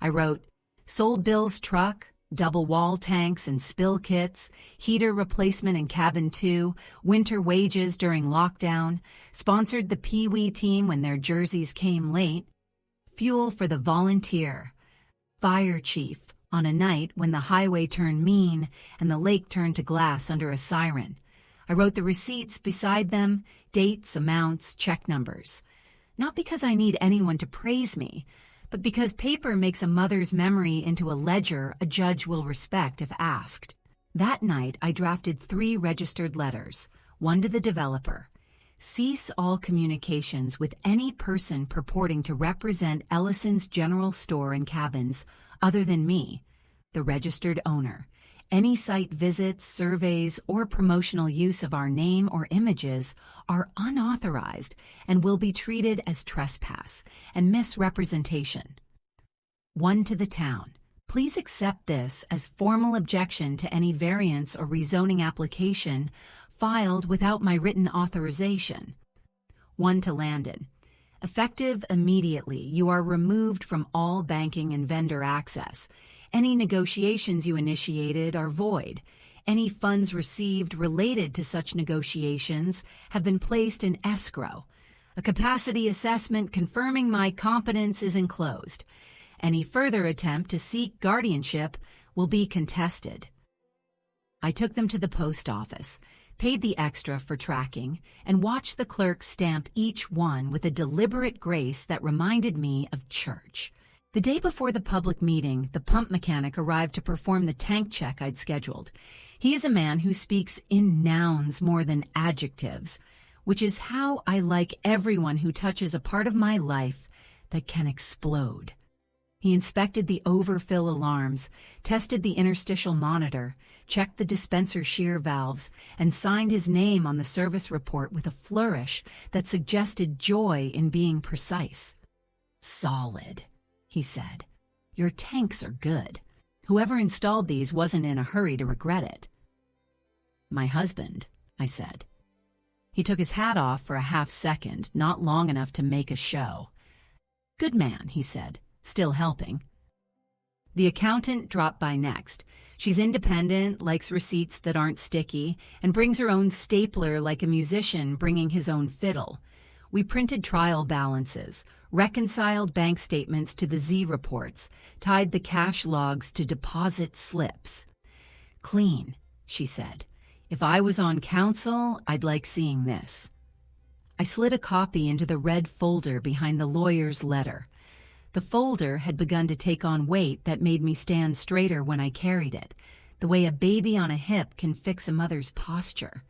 I wrote, sold Bill's truck, double wall tanks and spill kits, heater replacement in cabin 2, winter wages during lockdown, sponsored the Pee Wee team when their jerseys came late, fuel for the volunteer, fire chief on a night when the highway turned mean and the lake turned to glass under a siren. I wrote the receipts beside them, dates, amounts, check numbers. Not because I need anyone to praise me, but because paper makes a mother's memory into a ledger a judge will respect if asked. That night, I drafted 3 registered letters, one to the developer. Cease all communications with any person purporting to represent Ellison's general store and cabins other than me, the registered owner. Any site visits, surveys, or promotional use of our name or images are unauthorized and will be treated as trespass and misrepresentation. One to the town. Please accept this as formal objection to any variance or rezoning application filed without my written authorization. One to Landon. Effective immediately, you are removed from all banking and vendor access. Any negotiations you initiated are void. Any funds received related to such negotiations have been placed in escrow. A capacity assessment confirming my competence is enclosed. Any further attempt to seek guardianship will be contested. I took them to the post office, paid the extra for tracking, and watched the clerk stamp each one with a deliberate grace that reminded me of church. The day before the public meeting, the pump mechanic arrived to perform the tank check I'd scheduled. He is a man who speaks in nouns more than adjectives, which is how I like everyone who touches a part of my life that can explode. He inspected the overfill alarms, tested the interstitial monitor, checked the dispenser shear valves, and signed his name on the service report with a flourish that suggested joy in being precise. "Solid," he said. "Your tanks are good. Whoever installed these wasn't in a hurry to regret it." "My husband," I said. He took his hat off for a half second, not long enough to make a show. "Good man," he said, still helping. The accountant dropped by next. She's independent, likes receipts that aren't sticky, and brings her own stapler like a musician bringing his own fiddle. We printed trial balances, reconciled bank statements to the Z reports, tied the cash logs to deposit slips. "Clean," she said. "If I was on council, I'd like seeing this." I slid a copy into the red folder behind the lawyer's letter. The folder had begun to take on weight that made me stand straighter when I carried it, the way a baby on a hip can fix a mother's posture.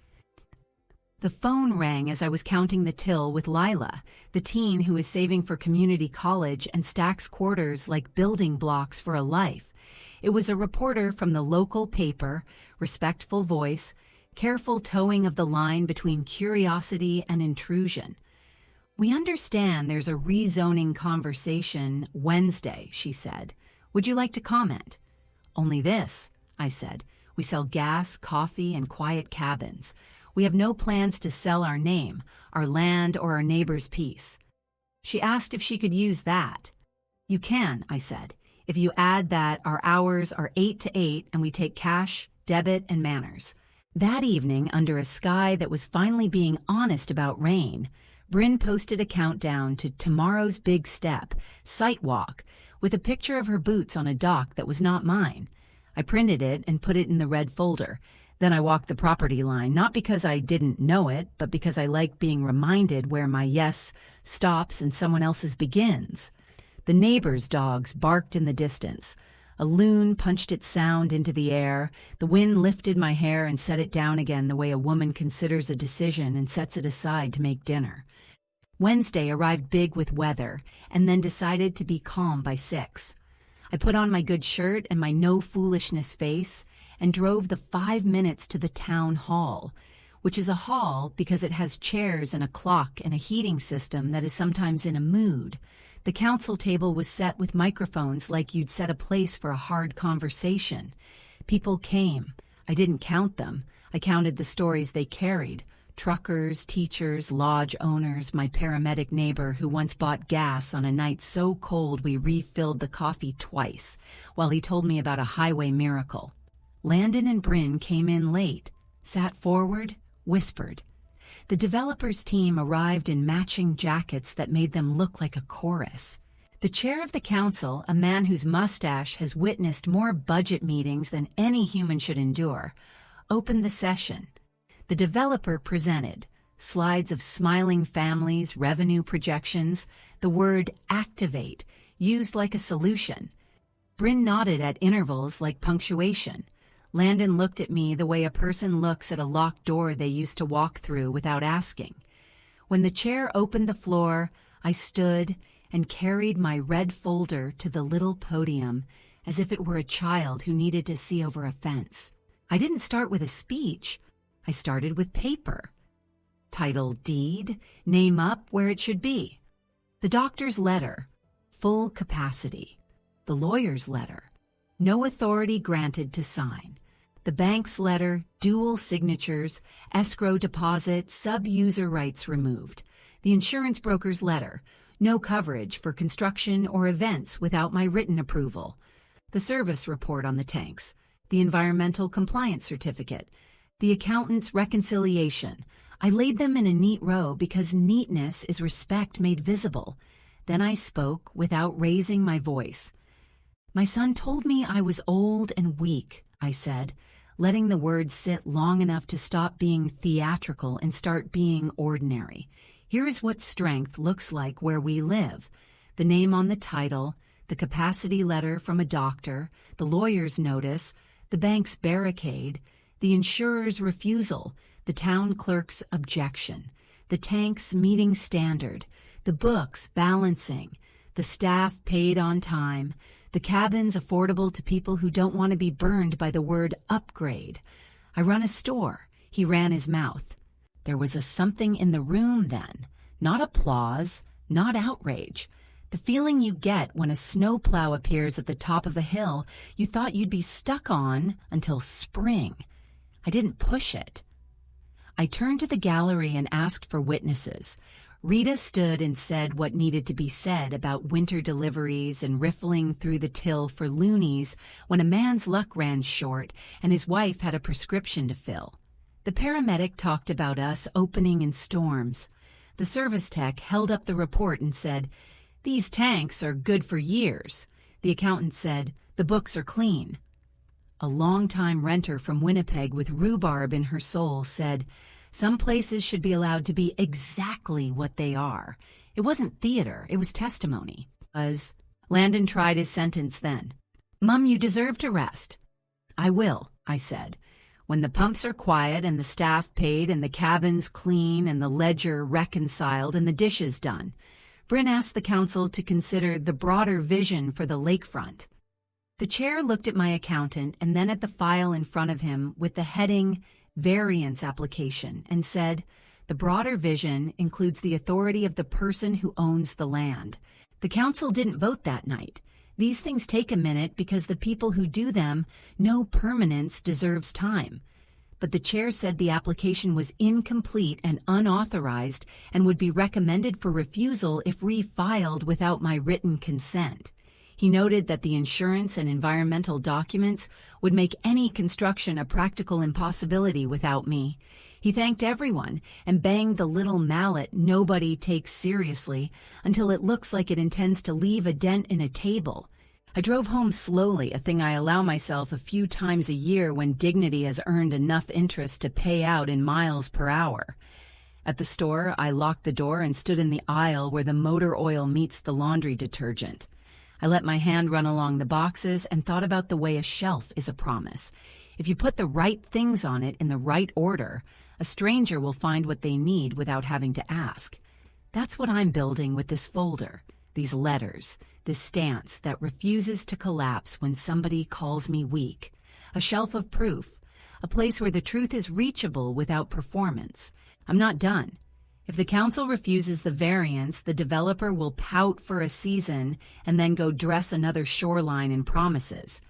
The phone rang as I was counting the till with Lila, the teen who is saving for community college and stacks quarters like building blocks for a life. It was a reporter from the local paper, respectful voice, careful towing of the line between curiosity and intrusion. "We understand there's a rezoning conversation Wednesday," she said. "Would you like to comment?" "Only this," I said. "We sell gas, coffee, and quiet cabins. We have no plans to sell our name, our land, or our neighbor's peace." She asked if she could use that. "You can," I said. "If you add that our hours are 8 to 8 and we take cash, debit, and manners." That evening, under a sky that was finally being honest about rain, Bryn posted a countdown to tomorrow's big step, sight walk, with a picture of her boots on a dock that was not mine. I printed it and put it in the red folder. Then I walked the property line, not because I didn't know it, but because I like being reminded where my yes stops and someone else's begins. The neighbor's dogs barked in the distance. A loon punched its sound into the air. The wind lifted my hair and set it down again the way a woman considers a decision and sets it aside to make dinner. Wednesday arrived big with weather, and then decided to be calm by 6. I put on my good shirt and my no-foolishness face and drove the 5 minutes to the town hall, which is a hall because it has chairs and a clock and a heating system that is sometimes in a mood. The council table was set with microphones like you'd set a place for a hard conversation. People came. I didn't count them. I counted the stories they carried. Truckers, teachers, lodge owners, my paramedic neighbor who once bought gas on a night so cold we refilled the coffee twice, while he told me about a highway miracle. Landon and Bryn came in late, sat forward, whispered. The developers' team arrived in matching jackets that made them look like a chorus. The chair of the council, a man whose mustache has witnessed more budget meetings than any human should endure, opened the session. The developer presented slides of smiling families, revenue projections, the word activate used like a solution. Bryn nodded at intervals like punctuation. Landon looked at me the way a person looks at a locked door they used to walk through without asking. When the chair opened the floor, I stood and carried my red folder to the little podium as if it were a child who needed to see over a fence. I didn't start with a speech. I started with paper. Title deed, name up where it should be. The doctor's letter, full capacity. The lawyer's letter, no authority granted to sign. The bank's letter, dual signatures, escrow deposit, sub-user rights removed. The insurance broker's letter, no coverage for construction or events without my written approval. The service report on the tanks. The environmental compliance certificate. The accountant's reconciliation. I laid them in a neat row because neatness is respect made visible. Then I spoke without raising my voice. "My son told me I was old and weak," I said, letting the words sit long enough to stop being theatrical and start being ordinary. "Here is what strength looks like where we live. The name on the title, the capacity letter from a doctor, the lawyer's notice, the bank's barricade, the insurer's refusal, the town clerk's objection, the tank's meeting standard, the books balancing, the staff paid on time, the cabins affordable to people who don't want to be burned by the word upgrade. I run a store." He ran his mouth. There was a something in the room then. Not applause, not outrage. The feeling you get when a snowplow appears at the top of a hill you thought you'd be stuck on until spring. I didn't push it. I turned to the gallery and asked for witnesses. Rita stood and said what needed to be said about winter deliveries and riffling through the till for loonies when a man's luck ran short and his wife had a prescription to fill. The paramedic talked about us opening in storms. The service tech held up the report and said, "These tanks are good for years." The accountant said, "The books are clean." A longtime renter from Winnipeg with rhubarb in her soul said, "Some places should be allowed to be exactly what they are." It wasn't theater, it was testimony. Landon tried his sentence then. "Mum, you deserve to rest." "I will," I said. When the pumps are quiet and the staff paid and the cabins clean and the ledger reconciled and the dishes done, Bryn asked the council to consider the broader vision for the lakefront. The chair looked at my accountant and then at the file in front of him with the heading Variance Application and said, "The broader vision includes the authority of the person who owns the land." The council didn't vote that night. These things take a minute because the people who do them know permanence deserves time. But the chair said the application was incomplete and unauthorized and would be recommended for refusal if refiled without my written consent. He noted that the insurance and environmental documents would make any construction a practical impossibility without me. He thanked everyone and banged the little mallet nobody takes seriously until it looks like it intends to leave a dent in a table. I drove home slowly, a thing I allow myself a few times a year when dignity has earned enough interest to pay out in miles per hour. At the store, I locked the door and stood in the aisle where the motor oil meets the laundry detergent. I let my hand run along the boxes and thought about the way a shelf is a promise. If you put the right things on it in the right order, a stranger will find what they need without having to ask. That's what I'm building with this folder, these letters, this stance that refuses to collapse when somebody calls me weak. A shelf of proof, a place where the truth is reachable without performance. I'm not done. If the council refuses the variance, the developer will pout for a season and then go dress another shoreline in promises.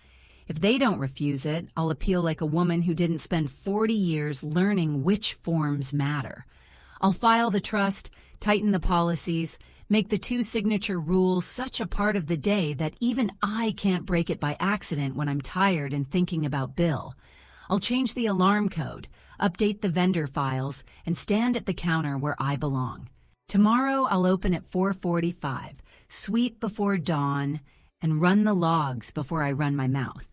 If they don't refuse it, I'll appeal like a woman who didn't spend 40 years learning which forms matter. I'll file the trust, tighten the policies, make the two-signature rule such a part of the day that even I can't break it by accident when I'm tired and thinking about Bill. I'll change the alarm code, update the vendor files, and stand at the counter where I belong. Tomorrow I'll open at 4:45, sweep before dawn, and run the logs before I run my mouth.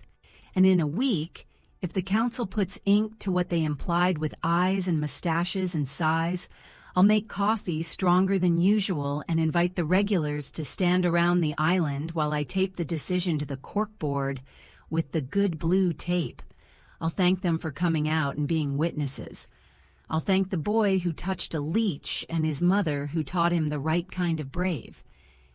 And in a week, if the council puts ink to what they implied with eyes and mustaches and sighs, I'll make coffee stronger than usual and invite the regulars to stand around the island while I tape the decision to the corkboard with the good blue tape. I'll thank them for coming out and being witnesses. I'll thank the boy who touched a leech and his mother who taught him the right kind of brave.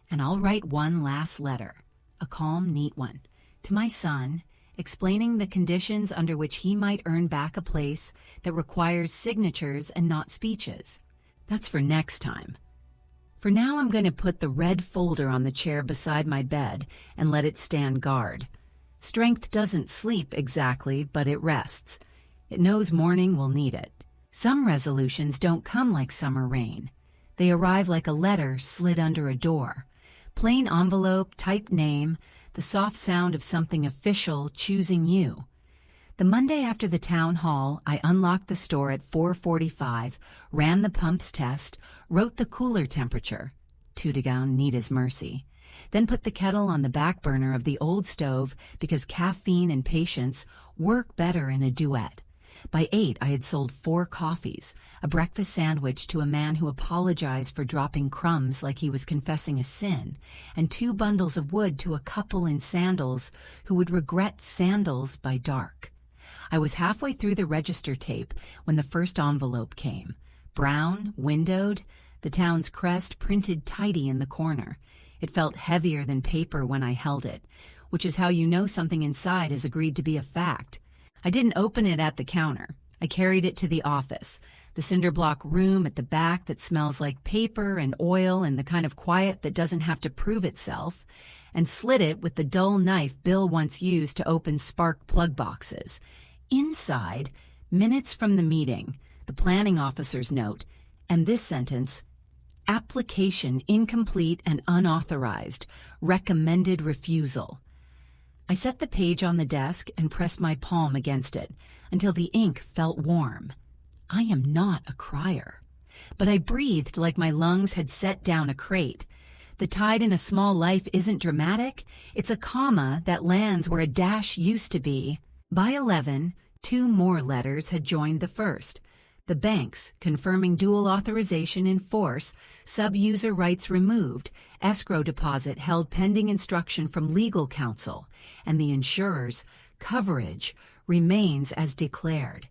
And I'll write one last letter, a calm, neat one, to my son, explaining the conditions under which he might earn back a place that requires signatures and not speeches. That's for next time. For now, I'm going to put the red folder on the chair beside my bed and let it stand guard. Strength doesn't sleep exactly, but it rests. It knows morning will need it. Some resolutions don't come like summer rain. They arrive like a letter slid under a door. Plain envelope, typed name, the soft sound of something official choosing you. The Monday after the town hall, I unlocked the store at 4:45, ran the pumps test, wrote the cooler temperature, 2 down, need his mercy, then put the kettle on the back burner of the old stove because caffeine and patience work better in a duet. By 8, I had sold 4 coffees, a breakfast sandwich to a man who apologized for dropping crumbs like he was confessing a sin, and 2 bundles of wood to a couple in sandals who would regret sandals by dark. I was halfway through the register tape when the first envelope came. Brown, windowed, the town's crest printed tidy in the corner. It felt heavier than paper when I held it, which is how you know something inside has agreed to be a fact. I didn't open it at the counter. I carried it to the office, the cinder block room at the back that smells like paper and oil and the kind of quiet that doesn't have to prove itself, and slid it with the dull knife Bill once used to open spark plug boxes. Inside, minutes from the meeting, the planning officer's note, and this sentence, application incomplete and unauthorized, recommended refusal. I set the page on the desk and pressed my palm against it until the ink felt warm. I am not a crier, but I breathed like my lungs had set down a crate. The tide in a small life isn't dramatic. It's a comma that lands where a dash used to be. By 11, 2 more letters had joined the first. The banks confirming dual authorization in force, sub-user rights removed, escrow deposit held pending instruction from legal counsel, and the insurers, coverage, remains as declared.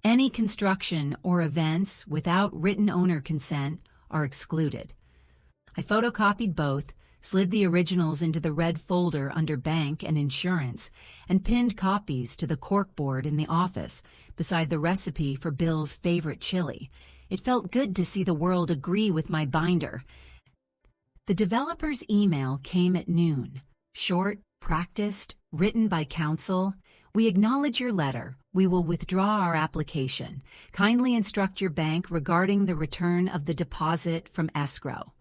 Any construction or events without written owner consent are excluded. I photocopied both, slid the originals into the red folder under bank and insurance, and pinned copies to the corkboard in the office beside the recipe for Bill's favorite chili. It felt good to see the world agree with my binder. The developer's email came at noon. Short, practiced, written by counsel. We acknowledge your letter. We will withdraw our application. Kindly instruct your bank regarding the return of the deposit from escrow.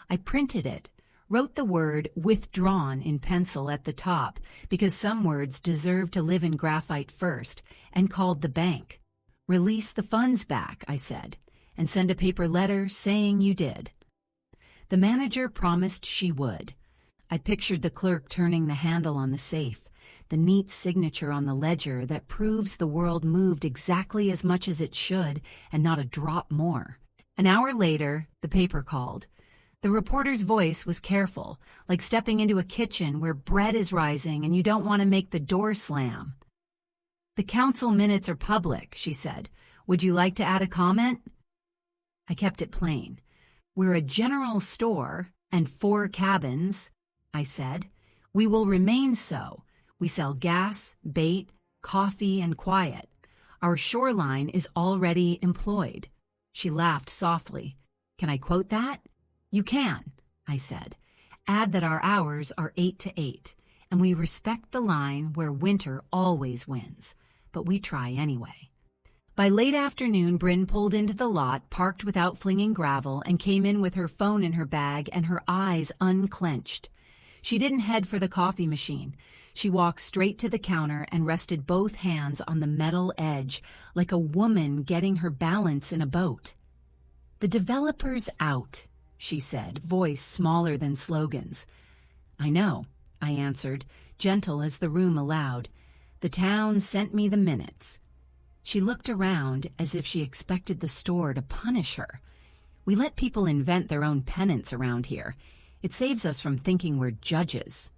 I printed it, wrote the word withdrawn in pencil at the top because some words deserve to live in graphite first, and called the bank. Release the funds back, I said, and send a paper letter saying you did. The manager promised she would. I pictured the clerk turning the handle on the safe, the neat signature on the ledger that proves the world moved exactly as much as it should and not a drop more. An hour later, the paper called. The reporter's voice was careful, like stepping into a kitchen where bread is rising and you don't want to make the door slam. The council minutes are public, she said. Would you like to add a comment? I kept it plain. We're a general store and 4 cabins, I said. We will remain so. We sell gas, bait, coffee, and quiet. Our shoreline is already employed. She laughed softly. Can I quote that? You can, I said. Add that our hours are 8 to 8, and we respect the line where winter always wins, but we try anyway. By late afternoon, Bryn pulled into the lot, parked without flinging gravel, and came in with her phone in her bag and her eyes unclenched. She didn't head for the coffee machine. She walked straight to the counter and rested both hands on the metal edge, like a woman getting her balance in a boat. The developer's out, she said, voice smaller than slogans. I know, I answered, gentle as the room allowed. The town sent me the minutes. She looked around as if she expected the store to punish her. We let people invent their own penance around here. It saves us from thinking we're judges.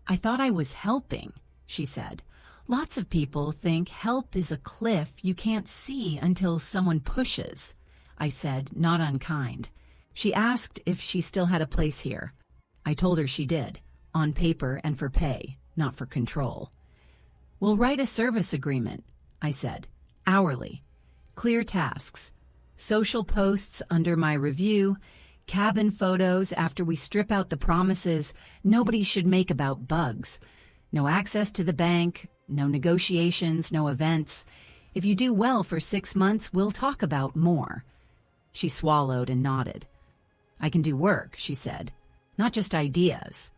I thought I was helping, she said. Lots of people think help is a cliff you can't see until someone pushes, I said, not unkind. She asked if she still had a place here. I told her she did, on paper and for pay, not for control. We'll write a service agreement, I said, hourly. Clear tasks. Social posts under my review, cabin photos after we strip out the promises nobody should make about bugs. No access to the bank, no negotiations, no events. If you do well for 6 months, we'll talk about more. She swallowed and nodded. I can do work, she said, not just ideas.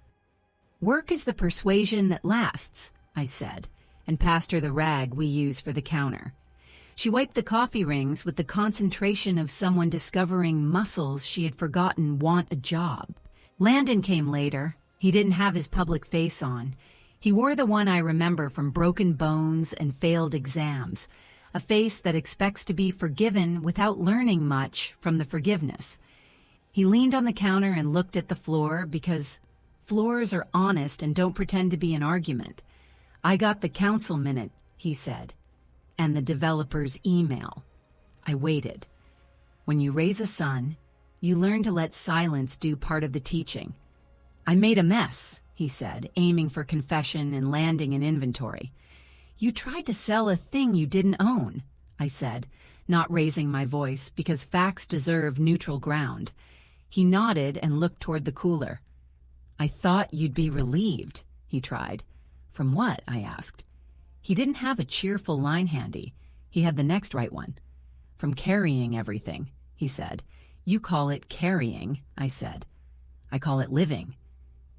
Work is the persuasion that lasts, I said, and passed her the rag we use for the counter. She wiped the coffee rings with the concentration of someone discovering muscles she had forgotten want a job. Landon came later. He didn't have his public face on. He wore the one I remember from broken bones and failed exams, a face that expects to be forgiven without learning much from the forgiveness. He leaned on the counter and looked at the floor because floors are honest and don't pretend to be an argument. I got the council minute, he said, and the developer's email. I waited. When you raise a son, you learn to let silence do part of the teaching. I made a mess, he said, aiming for confession and landing in inventory. You tried to sell a thing you didn't own, I said, not raising my voice because facts deserve neutral ground. He nodded and looked toward the cooler. I thought you'd be relieved, he tried. From what? I asked. He didn't have a cheerful line handy. He had the next right one. From carrying everything, he said. You call it carrying, I said. I call it living.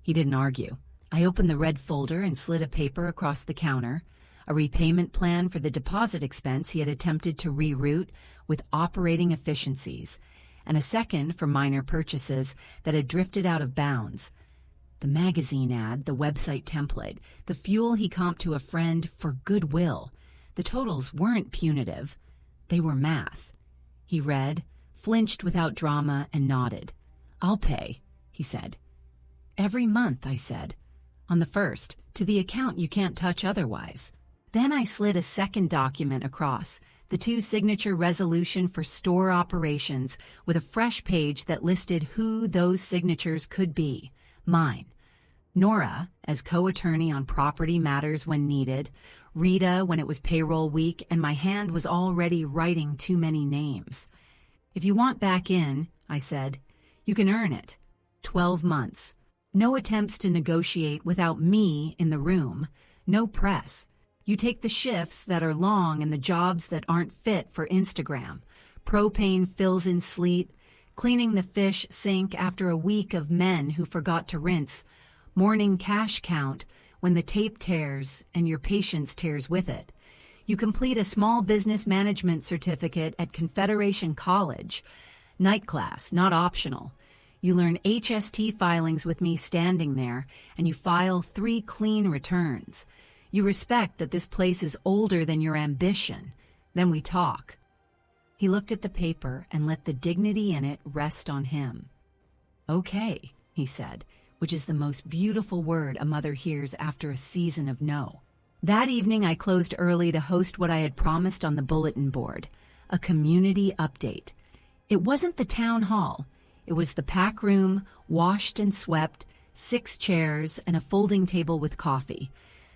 He didn't argue. I opened the red folder and slid a paper across the counter, a repayment plan for the deposit expense he had attempted to reroute with operating efficiencies, and a second for minor purchases that had drifted out of bounds. The magazine ad, the website template, the fuel he comped to a friend for goodwill. The totals weren't punitive. They were math. He read, flinched without drama, and nodded. I'll pay, he said. Every month, I said. On the 1st, to the account you can't touch otherwise. Then I slid a second document across, the 2-signature resolution for store operations, with a fresh page that listed who those signatures could be. Mine. Nora, as co-attorney on property matters when needed, Rita when it was payroll week, and my hand was already writing too many names. "If you want back in," I said, "you can earn it. 12 months. No attempts to negotiate without me in the room. No press. You take the shifts that are long and the jobs that aren't fit for Instagram. Propane fills in sleet, cleaning the fish sink after a week of men who forgot to rinse, morning cash count when the tape tears and your patience tears with it. You complete a small business management certificate at Confederation College. Night class, not optional. You learn HST filings with me standing there, and you file 3 clean returns. You respect that this place is older than your ambition. Then we talk." He looked at the paper and let the dignity in it rest on him. "Okay," he said, which is the most beautiful word a mother hears after a season of no. That evening I closed early to host what I had promised on the bulletin board, a community update. It wasn't the town hall. It was the pack room, washed and swept, 6 chairs, and a folding table with coffee.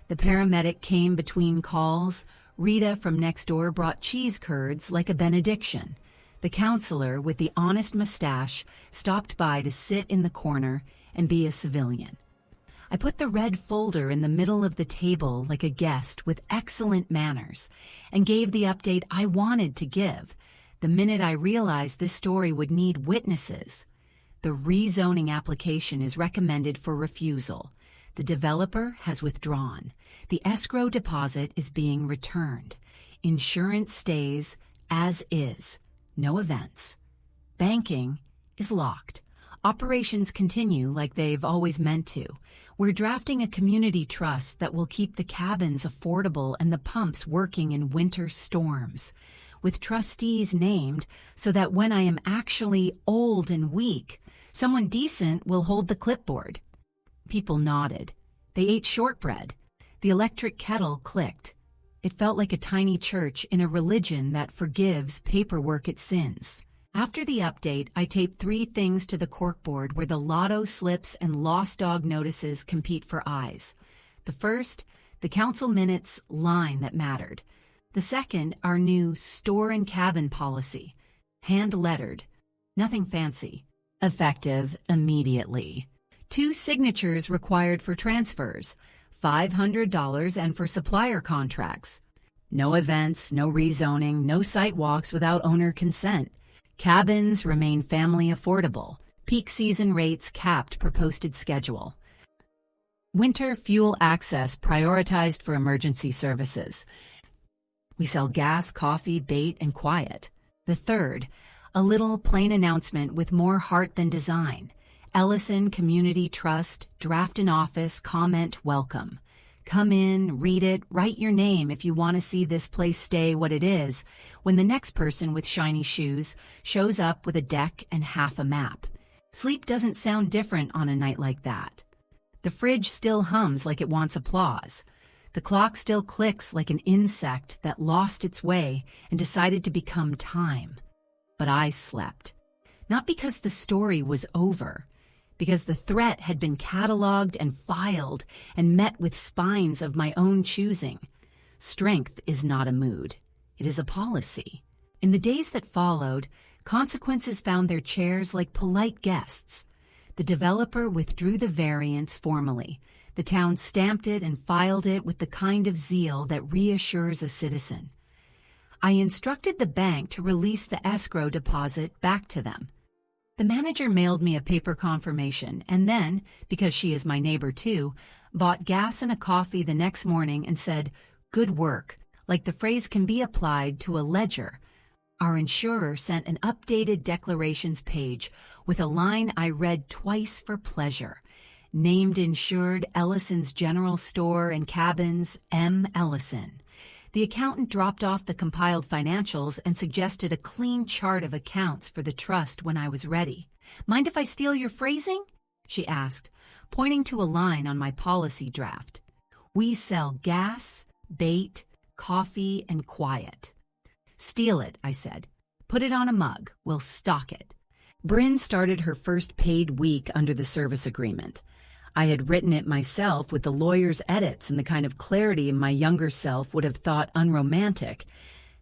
The paramedic came between calls. Rita from next door brought cheese curds like a benediction. The counselor with the honest mustache stopped by to sit in the corner and be a civilian. I put the red folder in the middle of the table like a guest with excellent manners and gave the update I wanted to give, the minute I realized this story would need witnesses. The rezoning application is recommended for refusal. The developer has withdrawn. The escrow deposit is being returned. Insurance stays as is. No events. Banking is locked. Operations continue like they've always meant to. We're drafting a community trust that will keep the cabins affordable and the pumps working in winter storms, with trustees named so that when I am actually old and weak, someone decent will hold the clipboard. People nodded. They ate shortbread. The electric kettle clicked. It felt like a tiny church in a religion that forgives paperwork it sins. After the update, I taped 3 things to the corkboard where the lotto slips and lost dog notices compete for eyes. The first, the council minutes line that mattered. The second, our new store and cabin policy. Hand-lettered. Nothing fancy. Effective immediately. 2 signatures required for transfers, $500, and for supplier contracts. No events, no rezoning, no site walks without owner consent. Cabins remain family affordable. Peak season rates capped per posted schedule. Winter fuel access prioritized for emergency services. We sell gas, coffee, bait, and quiet. The third, a little plain announcement with more heart than design. Ellison Community Trust, draft in office, comment welcome. Come in, read it, write your name if you want to see this place stay what it is, when the next person with shiny shoes shows up with a deck and half a map. Sleep doesn't sound different on a night like that. The fridge still hums like it wants applause. The clock still clicks like an insect that lost its way and decided to become time. But I slept. Not because the story was over, because the threat had been cataloged and filed and met with spines of my own choosing. Strength is not a mood. It is a policy. In the days that followed, consequences found their chairs like polite guests. The developer withdrew the variance formally. The town stamped it and filed it with the kind of zeal that reassures a citizen. I instructed the bank to release the escrow deposit back to them. The manager mailed me a paper confirmation and then, because she is my neighbor too, bought gas and a coffee the next morning and said, "Good work," like the phrase can be applied to a ledger. Our insurer sent an updated declarations page with a line I read twice for pleasure. Named insured Ellison's General Store and Cabins, M. Ellison. The accountant dropped off the compiled financials and suggested a clean chart of accounts for the trust when I was ready. "Mind if I steal your phrasing?" she asked, pointing to a line on my policy draft. "We sell gas, bait, coffee, and quiet. "Steal it," I said. "Put it on a mug. We'll stock it." Bryn started her first paid week under the service agreement. I had written it myself with the lawyer's edits and the kind of clarity my younger self would have thought unromantic.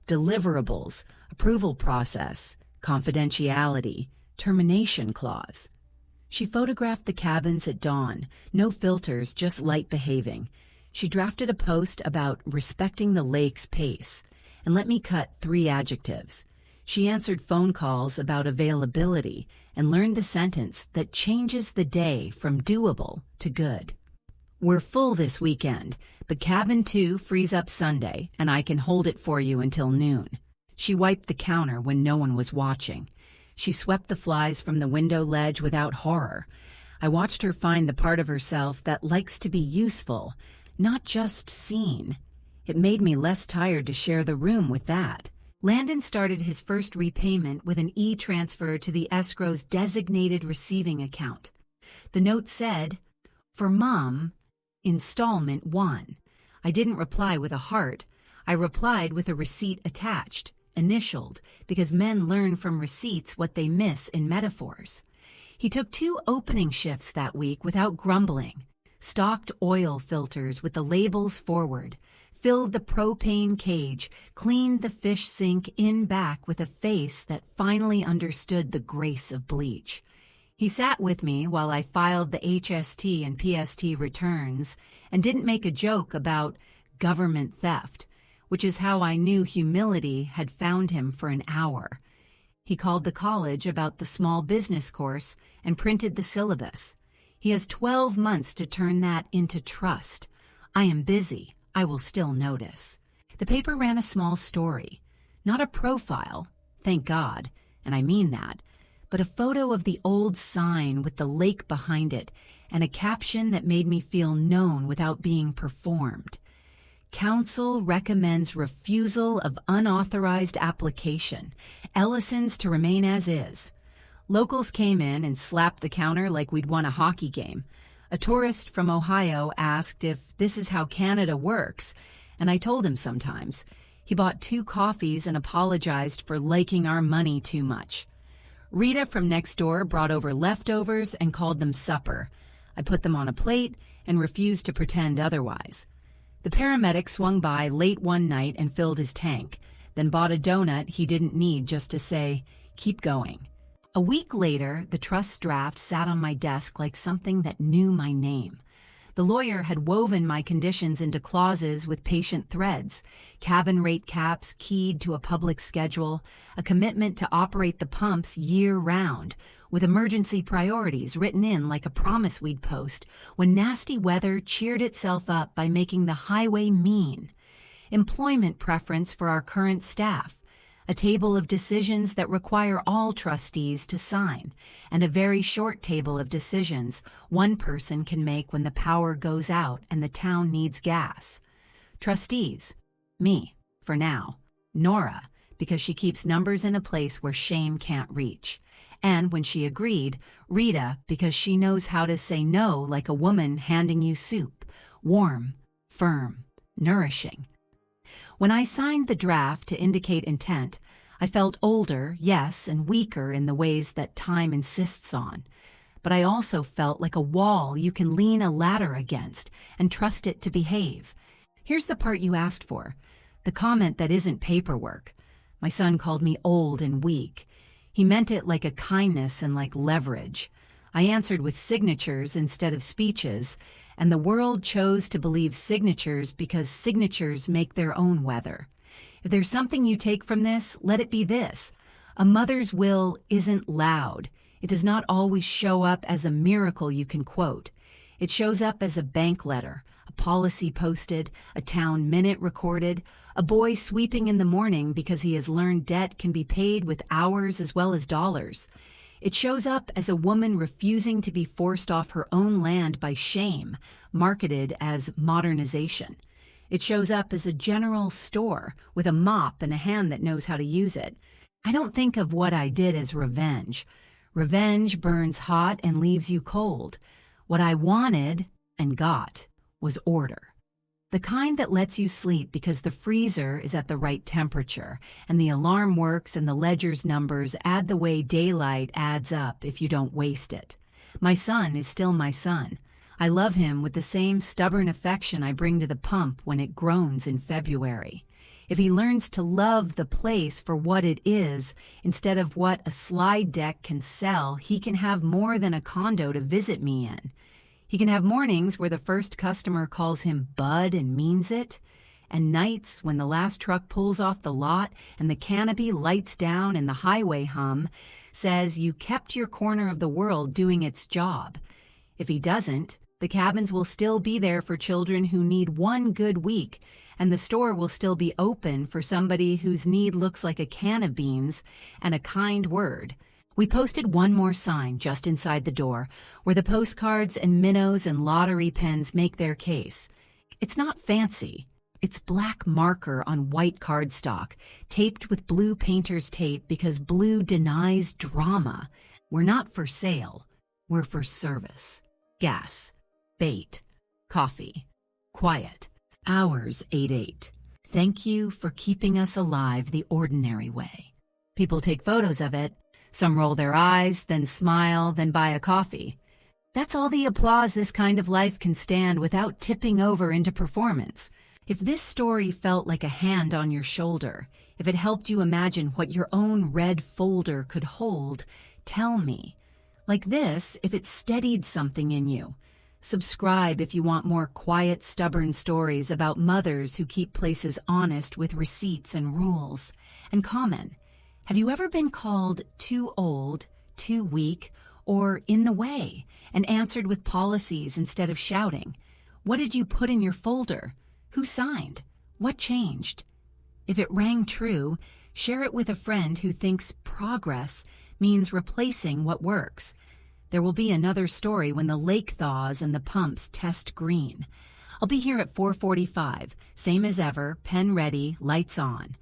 Deliverables, approval process, confidentiality, termination clause. She photographed the cabins at dawn, no filters, just light behaving. She drafted a post about respecting the lake's pace and let me cut 3 adjectives. She answered phone calls about availability and learned the sentence that changes the day from doable to good. "We're full this weekend, but cabin 2 frees up Sunday, and I can hold it for you until noon." She wiped the counter when no one was watching. She swept the flies from the window ledge without horror. I watched her find the part of herself that likes to be useful, not just seen. It made me less tired to share the room with that. Landon started his first repayment with an e-transfer to the escrow's designated receiving account. The note said, "For Mom, installment 1. I didn't reply with a heart. I replied with a receipt attached, initialed, because men learn from receipts what they miss in metaphors. He took 2 opening shifts that week without grumbling, stocked oil filters with the labels forward, filled the propane cage, cleaned the fish sink in back with a face that finally understood the grace of bleach. He sat with me while I filed the HST and PST returns and didn't make a joke about government theft, which is how I knew humility had found him for an hour. He called the college about the small business course and printed the syllabus. He has 12 months to turn that into trust. I am busy. I will still notice. The paper ran a small story, not a profile, thank God, and I mean that, but a photo of the old sign with the lake behind it and a caption that made me feel known without being performed. Council recommends refusal of unauthorized application. Ellison's to remain as is. Locals came in and slapped the counter like we'd won a hockey game. A tourist from Ohio asked if this is how Canada works, and I told him sometimes. He bought 2 coffees and apologized for liking our money too much. Rita from next door brought over leftovers and called them supper. I put them on a plate and refused to pretend otherwise. The paramedic swung by late one night and filled his tank, then bought a donut he didn't need just to say, "Keep going." A week later, the trust draft sat on my desk like something that knew my name. The lawyer had woven my conditions into clauses with patient threads, cabin rate caps keyed to a public schedule, a commitment to operate the pumps year-round, with emergency priorities written in like a promise we'd post when nasty weather cheered itself up by making the highway mean. Employment preference for our current staff, a table of decisions that require all trustees to sign, and a very short table of decisions one person can make when the power goes out and the town needs gas. Trustees, me, for now. Nora, because she keeps numbers in a place where shame can't reach. And when she agreed, Rita, because she knows how to say no like a woman handing you soup, warm, firm, nourishing. When I signed the draft to indicate intent, I felt older, yes, and weaker in the ways that time insists on. But I also felt like a wall you can lean a ladder against and trust it to behave. Here's the part you asked for, the comment that isn't paperwork. My son called me old and weak. He meant it like a kindness and like leverage. I answered with signatures instead of speeches, and the world chose to believe signatures because signatures make their own weather. If there's something you take from this, let it be this. A mother's will isn't loud. It does not always show up as a miracle you can quote. It shows up as a bank letter, a policy posted, a town minute recorded, a boy sweeping in the morning because he has learned debt can be paid with hours as well as dollars. It shows up as a woman refusing to be forced off her own land by shame, marketed as modernization. It shows up as a general store with a mop and a hand that knows how to use it. I don't think of what I did as revenge. Revenge burns hot and leaves you cold. What I wanted and got was order. The kind that lets you sleep because the freezer is at the right temperature, and the alarm works and the ledger's numbers add the way daylight adds up if you don't waste it. My son is still my son. I love him with the same stubborn affection I bring to the pump when it groans in February. If he learns to love the place for what it is, instead of what a slide deck can sell, he can have more than a condo to visit me in. He can have mornings where the first customer calls him Bud and means it, and nights when the last truck pulls off the lot and the canopy lights down and the highway hum says you kept your corner of the world doing its job. If he doesn't, the cabins will still be there for children who need one good week, and the store will still be open for somebody whose need looks like a can of beans and a kind word. We posted one more sign just inside the door, where the postcards and minnows and lottery pens make their case. It's not fancy. It's black marker on white cardstock, taped with blue painter's tape because blue denies drama. We're not for sale. We're for service. Gas. Bait. Coffee. Quiet. Hours 8-8. Thank you for keeping us alive the ordinary way. People take photos of it. Some roll their eyes, then smile, then buy a coffee. That's all the applause this kind of life can stand without tipping over into performance. If this story felt like a hand on your shoulder, if it helped you imagine what your own red folder could hold, tell me. Like this, if it steadied something in you. Subscribe if you want more quiet, stubborn stories about mothers who keep places honest with receipts and rules. And comment. Have you ever been called too old, too weak, or in the way, and answered with policies instead of shouting? What did you put in your folder? Who signed? What changed? If it rang true, share it with a friend who thinks progress means replacing what works. There will be another story when the lake thaws and the pumps test green. I'll be here at 4:45, same as ever, pen ready, lights on.